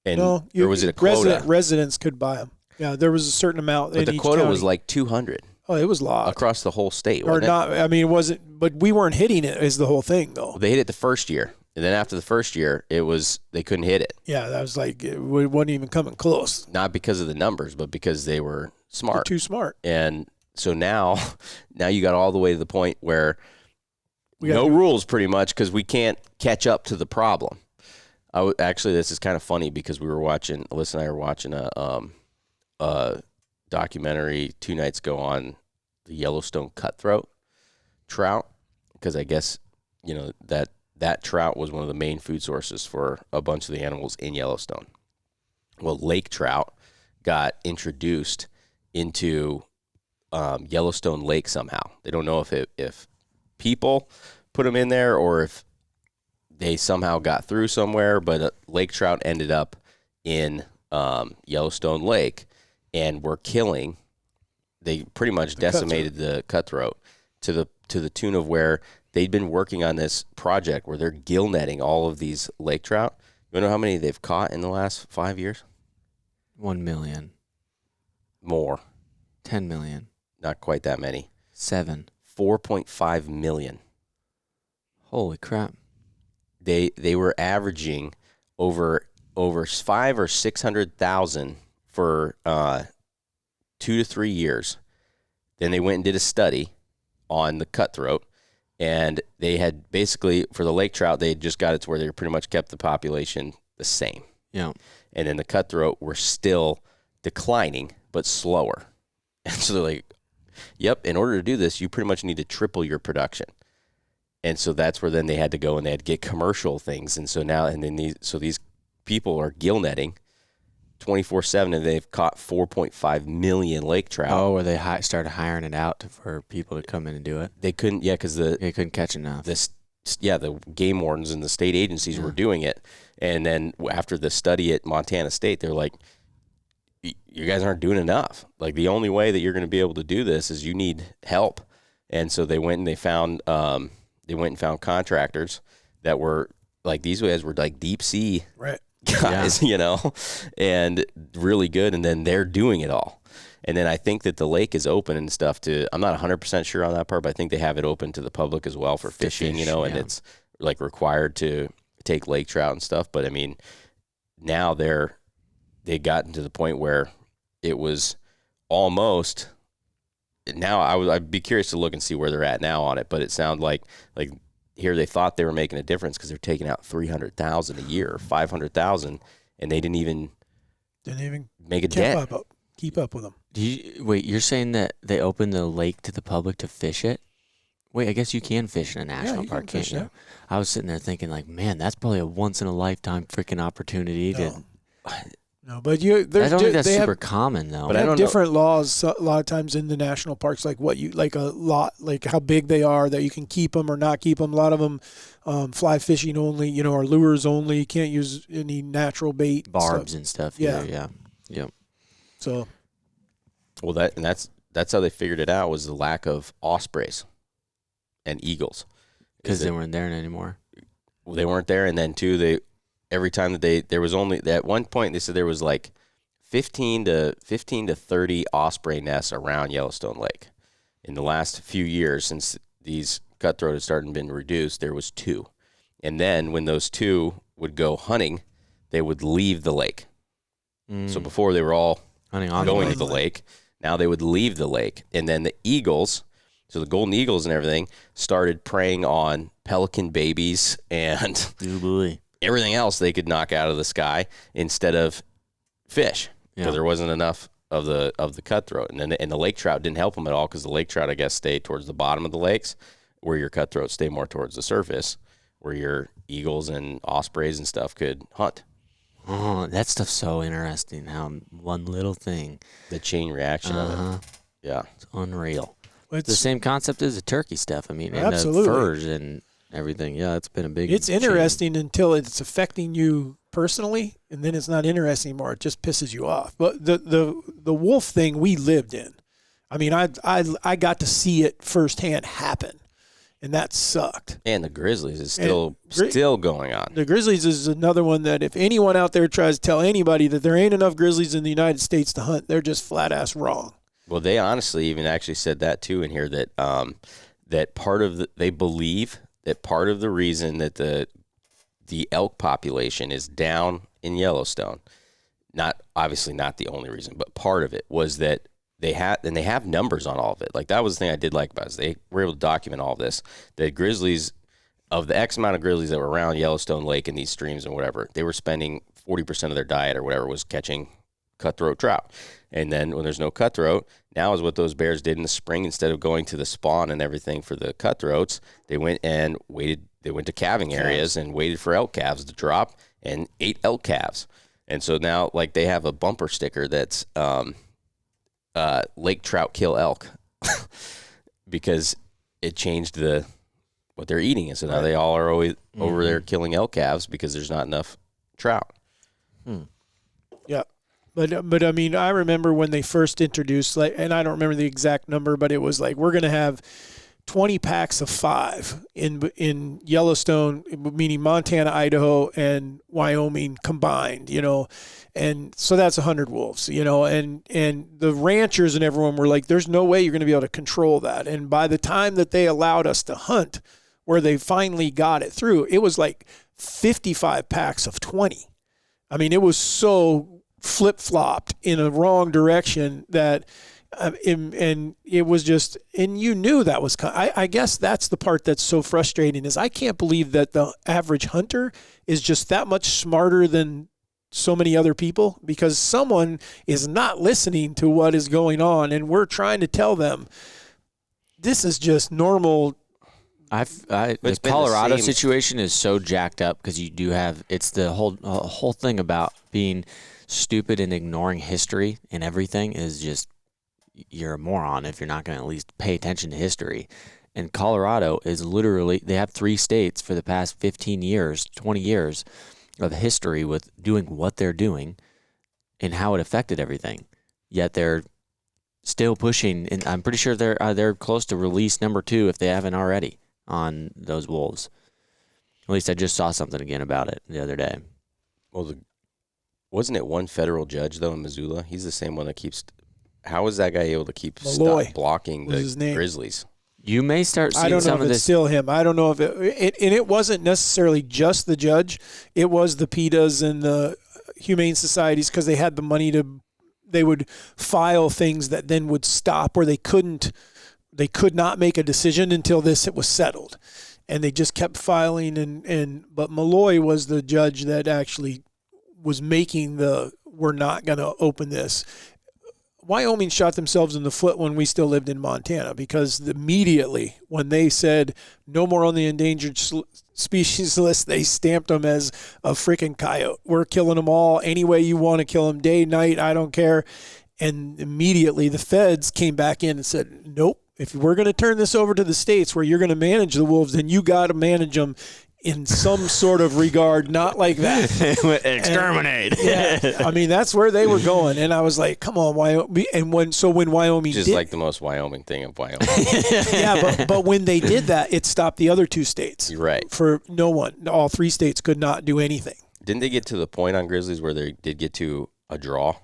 And or was it a quota? Residents could buy them. Yeah, there was a certain amount. But the quota was like 200. Oh, it was a lot across the whole state, or wasn't not. I mean, it wasn't. But we weren't hitting it. Is the whole thing though? They hit it the first year, and then after the first year, they couldn't hit it. Yeah, that was like it wasn't even coming close. Not because of the numbers, but because they were smart. They're too smart. And so now you got all the way to the point where no rules pretty much because we can't catch up to the problem. Actually, this is kind of funny because Alyssa and I were watching a documentary 2 nights ago on the Yellowstone cutthroat trout, because I guess, you know, that trout was one of the main food sources for a bunch of the animals in Yellowstone. Well, lake trout got introduced into Yellowstone Lake somehow. They don't know if people put them in there or if they somehow got through somewhere, but lake trout ended up in Yellowstone Lake and were killing. They pretty much decimated the cutthroat to the tune of where they'd been working on this project where they're gill netting all of these lake trout. You know how many they've caught in the last 5 years? 1 million. More. 10 million. Not quite that many. 7. 4.5 million. Holy crap. They were averaging over 500,000 or 600,000 for 2 to 3 years. Then they went and did a study on the cutthroat, and they had basically, for the lake trout, they had just got it to where they pretty much kept the population the same. Yeah. And then the cutthroat were still declining, but slower. And so they're like, yep, in order to do this, you pretty much need to triple your production. And so that's where then they had to go and they had to get commercial things. And so now, these people are gill netting 24/7, and they've caught 4.5 million lake trout. Oh, where they started hiring it out for people to come in and do it? They couldn't, because they couldn't catch enough. The game wardens and the state agencies were doing it. And then after the study at Montana State, they're like, you guys aren't doing enough. Like, the only way that you're going to be able to do this is you need help. And so they went and they found contractors that were like, these guys were like deep sea guys, you know, and really good. And then they're doing it all. And then I think that the lake is open and stuff I'm not 100% sure on that part, but I think they have it open to the public as well for fishing, you know, and it's like required to take lake trout and stuff. But I mean, now they gotten to the point where it was almost, now I'd be curious to look and see where they're at now on it, but it sounded like here they thought they were making a difference because they're taking out 300,000 a year or 500,000, and they didn't even make a dent. keep up with them. Wait, you're saying that they open the lake to the public to fish it? Wait, I guess you can fish in a national park, can't you? I was sitting there thinking, like, man, that's probably a once-in-a-lifetime freaking opportunity to... No, but I don't think that's super common, though. But I don't different laws a lot of times in the national parks, like like how big they are, that you can keep them or not keep them. A lot of them fly fishing only, or lures only. You can't use any natural bait. Barbs and stuff. Yeah. So, well, that's how they figured it out, was the lack of ospreys and eagles. Because they weren't there anymore. Well, they weren't there, and then too, every time that there was only, at one point they said there was like 15 to 30 osprey nests around Yellowstone Lake. In the last few years, since these cutthroat had started and been reduced, there was 2. And then when those 2 would go hunting, they would leave the lake. So before they were all going to the lake, now they would leave the lake. And then the eagles, so the golden eagles and everything, started preying on pelican babies and everything else they could knock out of the sky instead of fish, because there wasn't enough of the cutthroat. And then the lake trout didn't help them at all, because the lake trout, I guess, stayed towards the bottom of the lakes, where your cutthroats stay more towards the surface, where your eagles and ospreys and stuff could hunt. Oh, that stuff's so interesting, how one little thing. The chain reaction of it. Yeah. It's unreal. It's the same concept as the turkey stuff. I mean, and absolutely. The furs and everything. Yeah, it's been a big It's interesting until it's affecting you personally, and then it's not interesting anymore. It just pisses you off. But the wolf thing we lived in, I mean, I got to see it firsthand happen, and that sucked. And the grizzlies is still going on. The grizzlies is another one that if anyone out there tries to tell anybody that there ain't enough grizzlies in the United States to hunt, they're just flat ass wrong. Well, they honestly even actually said that too in here, that that part of they believe that part of the reason that the elk population is down in Yellowstone, obviously not the only reason, but part of it was that they have numbers on all of it. Like, that was the thing I did like about it, is they were able to document all of this. The grizzlies, of the X amount of grizzlies that were around Yellowstone Lake and these streams and whatever, they were spending 40% of their diet or whatever was catching cutthroat trout. And then when there's no cutthroat, now is what those bears did in the spring. Instead of going to the spawn and everything for the cutthroats, they went and waited. They went to calving areas and waited for elk calves to drop and ate elk calves. And so now, like, they have a bumper sticker that's lake trout kill elk because it changed what they're eating. And so now they all are always over there killing elk calves because there's not enough trout. Yeah. But I mean, I remember when they first introduced, like, and I don't remember the exact number, but it was like, we're going to have 20 packs of 5 in Yellowstone, meaning Montana, Idaho, and Wyoming combined, and so that's 100 wolves, and the ranchers and everyone were like, there's no way you're going to be able to control that. And by the time that they allowed us to hunt, where they finally got it through, it was like 55 packs of 20. I mean, it was so flip-flopped in a wrong direction that and it was just, and you knew that was, I guess that's the part that's so frustrating, is I can't believe that the average hunter is just that much smarter than so many other people, because someone is not listening to what is going on, and we're trying to tell them this is just normal. The Colorado situation is so jacked up, because you do have, it's the whole thing about being stupid and ignoring history and everything is just, you're a moron if you're not going to at least pay attention to history. And Colorado is literally, they have 3 states for the past 15 years, 20 years of history with doing what they're doing and how it affected everything. Yet they're still pushing, and I'm pretty sure they're close to release number 2 if they haven't already on those wolves. At least I just saw something again about it the other day. Well, wasn't it one federal judge, though, in Missoula? He's the same one that keeps... How is that guy able to keep blocking the grizzlies? You may start seeing I don't know some if of it's this. Still him. I don't know if it wasn't necessarily just the judge. It was the PETAs and the humane societies, because they had the money they would file things that then would stop, where they could not make a decision until it was settled. And they just kept filing, but Malloy was the judge that actually was making we're not going to open this. Wyoming shot themselves in the foot when we still lived in Montana, because immediately when they said no more on the endangered species list, they stamped them as a freaking coyote. We're killing them all any way you want to kill them, day, night, I don't care. And immediately the feds came back in and said, nope, if we're going to turn this over to the states where you're going to manage the wolves, then you got to manage them in some sort of regard, not like that. Exterminate. Yeah, I mean, that's where they were going. And I was like, come on, Wyoming. And when Wyoming Just did, like the most Wyoming thing of Wyoming. yeah, but when they did that, it stopped the other 2 states. You're right. For no one. All 3 states could not do anything. Didn't they get to the point on grizzlies where they did get to a draw?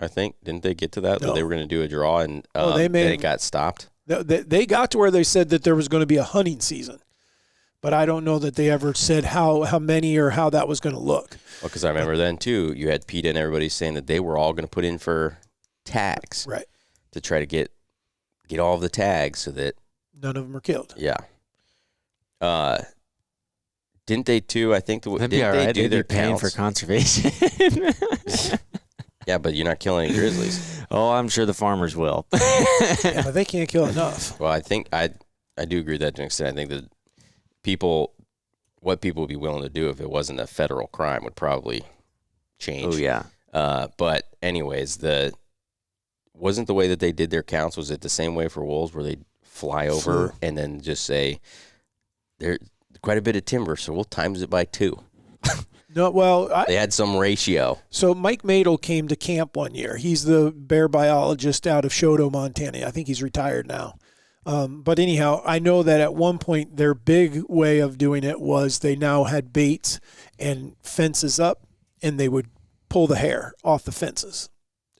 I think. Didn't they get to that? No. Where they were going to do a draw and then it got stopped? They got to where they said that there was going to be a hunting season. But I don't know that they ever said how many or how that was going to look. Well, because I remember then, too, you had PETA and everybody saying that they were all going to put in for tags. Right. To try to get all of the tags so that... None of them are killed. Yeah. Didn't they, too? I think... That'd be all right. They'd be paying for conservation. Yeah, but you're not killing any grizzlies. Oh, I'm sure the farmers will. Yeah, but they can't kill enough. Well, I think... I do agree with that to an extent. I think that what people would be willing to do if it wasn't a federal crime would probably change. Oh, yeah. But anyways, wasn't the way that they did their counts, was it the same way for wolves where they fly over and then just say, there's quite a bit of timber, so we'll times it by 2. No, well, They had some ratio. So Mike Madel came to camp one year. He's the bear biologist out of Choteau, Montana. I think he's retired now. But anyhow, I know that at one point their big way of doing it was they now had baits and fences up, and they would pull the hair off the fences,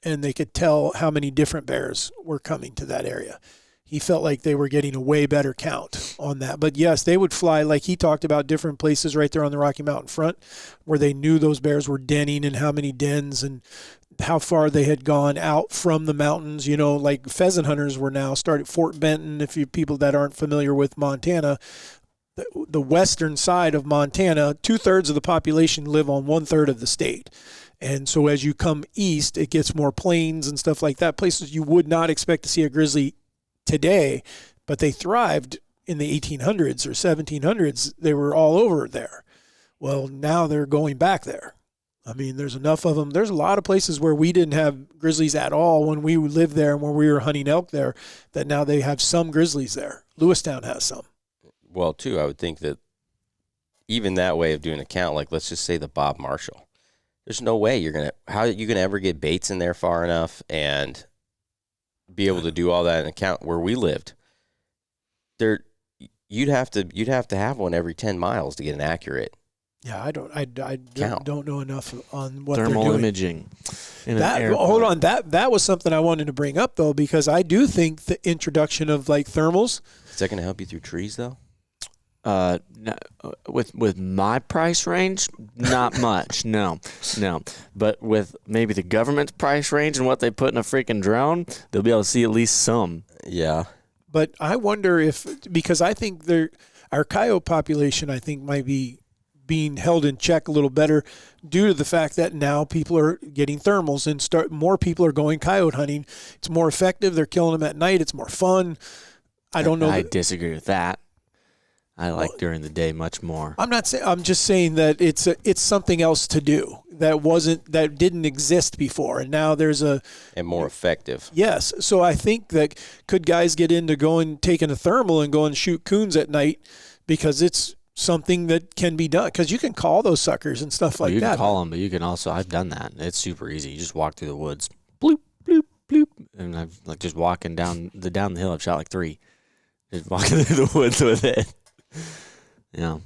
and they could tell how many different bears were coming to that area. He felt like they were getting a way better count on that. But yes, they would fly, like he talked about, different places right there on the Rocky Mountain front where they knew those bears were denning and how many dens and how far they had gone out from the mountains. You know, like pheasant hunters were now started Fort Benton. If you people that aren't familiar with Montana, the western side of Montana, 2/3 of the population live on 1/3 of the state. And so as you come east, it gets more plains and stuff like that, places you would not expect to see a grizzly today, but they thrived in the 1800s or 1700s. They were all over there. Well, now they're going back there. I mean, there's enough of them. There's a lot of places where we didn't have grizzlies at all when we lived there and when we were hunting elk there, that now they have some grizzlies there. Lewistown has some. Well, too, I would think that even that way of doing a count, like let's just say the Bob Marshall, there's no way how are you gonna ever get baits in there far enough and be able to do all that in a count where we lived. You'd have to have one every 10 miles to get an accurate. Yeah, I don't know enough on what Thermal they're doing. imaging. Hold on, that was something I wanted to bring up though, because I do think the introduction of like thermals. Is that going to help you through trees though? No, with my price range, not much. No. But with maybe the government's price range and what they put in a freaking drone, they'll be able to see at least some. Yeah. But I wonder because I think our coyote population, I think, might be being held in check a little better due to the fact that now people are getting thermals and more people are going coyote hunting. It's more effective. They're killing them at night. It's more fun. I don't know. I disagree with that. I like during the day much more. I'm not saying. I'm just saying that it's something else to do that didn't exist before, and now there's and more effective. Yes, so I think that could guys get into taking a thermal and go and shoot coons at night because it's something that can be done because you can call those suckers and stuff like that. You can call them, but you can also. I've done that. It's super easy. You just walk through the woods, bloop bloop bloop, and I've like just walking down the hill. I've shot like 3, just walking through the woods with it. Yeah.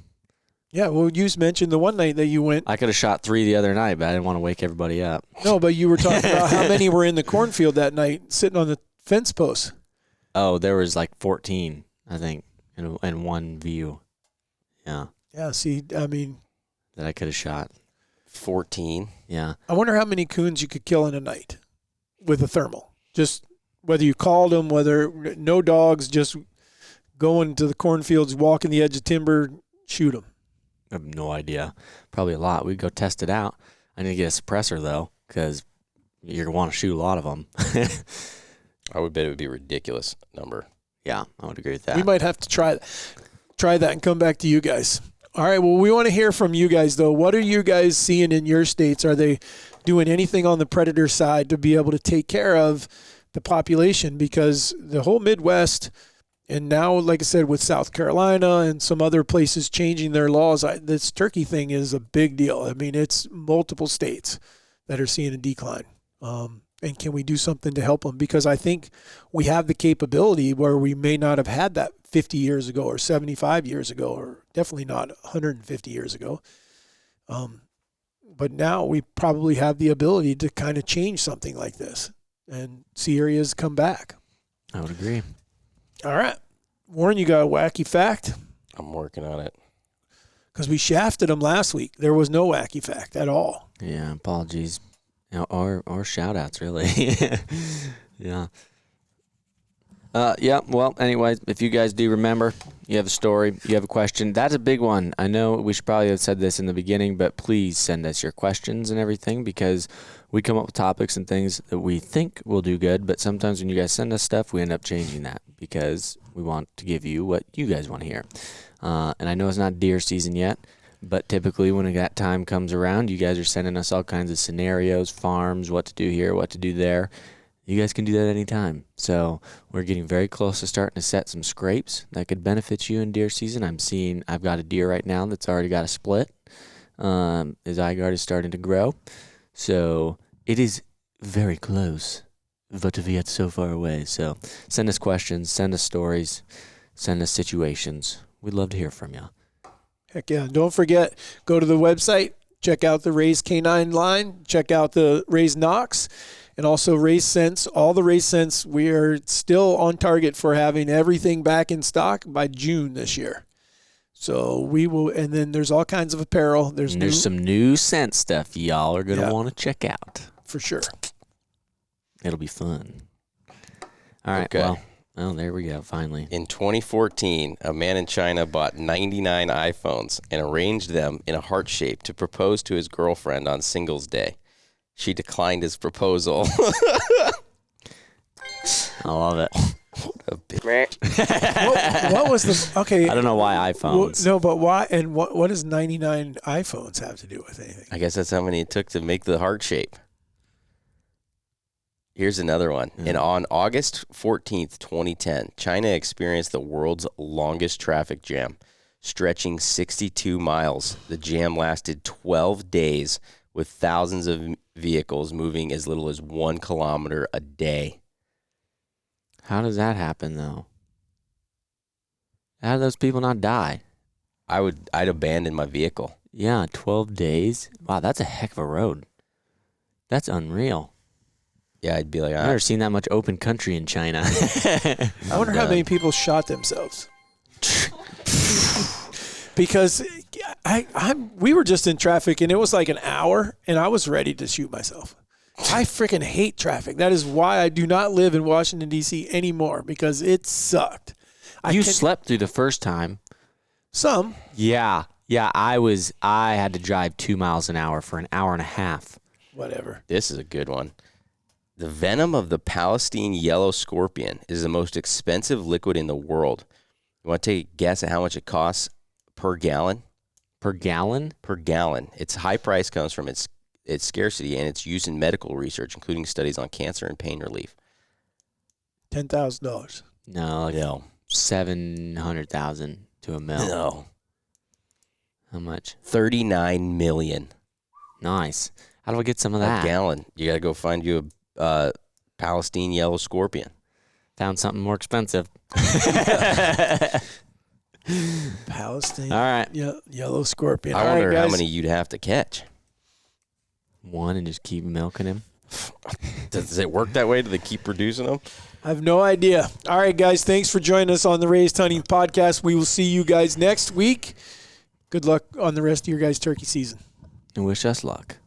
Yeah, well, you mentioned the one night that you went. I could have shot 3 the other night, but I didn't want to wake everybody up. No, but you were talking about how many were in the cornfield that night sitting on the fence posts. Oh, there was like 14, I think, in one view. Yeah. Yeah, see, I mean. That I could have shot. 14? Yeah. I wonder how many coons you could kill in a night with a thermal. Just whether you called them, whether no dogs, just going to the cornfields, walking the edge of timber, shoot them. I have no idea. Probably a lot. We'd go test it out. I need to get a suppressor, though, because you're going to want to shoot a lot of them. I would bet it would be a ridiculous number. Yeah, I would agree with that. We might have to try that and come back to you guys. All right, well, we want to hear from you guys, though. What are you guys seeing in your states? Are they doing anything on the predator side to be able to take care of the population? Because the whole Midwest, and now, like I said, with South Carolina and some other places changing their laws, this turkey thing is a big deal. I mean, it's multiple states that are seeing a decline. And can we do something to help them? Because I think we have the capability where we may not have had that 50 years ago or 75 years ago, or definitely not 150 years ago. But now we probably have the ability to kind of change something like this and see areas come back. I would agree. All right. Warren, you got a wacky fact? I'm working on it. Because we shafted them last week. There was no wacky fact at all. Yeah, apologies. Or shout outs, really. Yeah. Yeah, well, anyways, if you guys do remember, you have a story, you have a question, that's a big one. I know we should probably have said this in the beginning, but please send us your questions and everything, because we come up with topics and things that we think will do good, but sometimes when you guys send us stuff, we end up changing that because we want to give you what you guys want to hear. And I know it's not deer season yet, but typically when that time comes around, you guys are sending us all kinds of scenarios, farms, what to do here, what to do there. You guys can do that anytime. So we're getting very close to starting to set some scrapes that could benefit you in deer season. I've got a deer right now that's already got a split. His eye guard is starting to grow. So it is very close, but yet so far away. So send us questions, send us stories, send us situations. We'd love to hear from you. Heck yeah. Don't forget, go to the website, check out the Raised Canine line, check out the Raised Knox, and also Raised Scents. All the Raised Scents, we are still on target for having everything back in stock by June this year. So we will, and then there's all kinds of apparel. There's some new scent stuff y'all are going to want to check out. For sure. It'll be fun. All right, okay. Well, there we go, finally. In 2014, a man in China bought 99 iPhones and arranged them in a heart shape to propose to his girlfriend on Singles Day. She declined his proposal. I love it. What was the... Okay. I don't know why iPhones. No, but why? And what does 99 iPhones have to do with anything? I guess that's how many it took to make the heart shape. Here's another one. And on August 14th, 2010, China experienced the world's longest traffic jam, stretching 62 miles. The jam lasted 12 days with thousands of vehicles moving as little as 1 kilometer a day. How does that happen, though? How do those people not die? I'd abandon my vehicle. Yeah, 12 days. Wow, that's a heck of a road. That's unreal. Yeah, I'd be like, I've never seen that much open country in China. I wonder how many people shot themselves. Because we were just in traffic and it was like an hour and I was ready to shoot myself. I freaking hate traffic. That is why I do not live in Washington, D.C. anymore, because it sucked. You slept through the first time. Some. Yeah. I had to drive 2 miles an hour for an hour and a half. Whatever. This is a good one. The venom of the Palestine yellow scorpion is the most expensive liquid in the world. You want to take a guess at how much it costs per gallon? Per gallon? Per gallon. Its high price comes from its scarcity and its use in medical research, including studies on cancer and pain relief. $10,000. No. 700,000 to $1 million. No. How much? 39 million. Nice. How do I get some of that? A gallon. You got to go find you a Palestine yellow scorpion. Found something more expensive. Palestine. All right. Yellow scorpion. I wonder how many you'd have to catch. One and just keep milking him. Does it work that way? Do they keep producing them? I have no idea. All right, guys. Thanks for joining us on the Raised Hunting Podcast. We will see you guys next week. Good luck on the rest of your guys' turkey season. And wish us luck.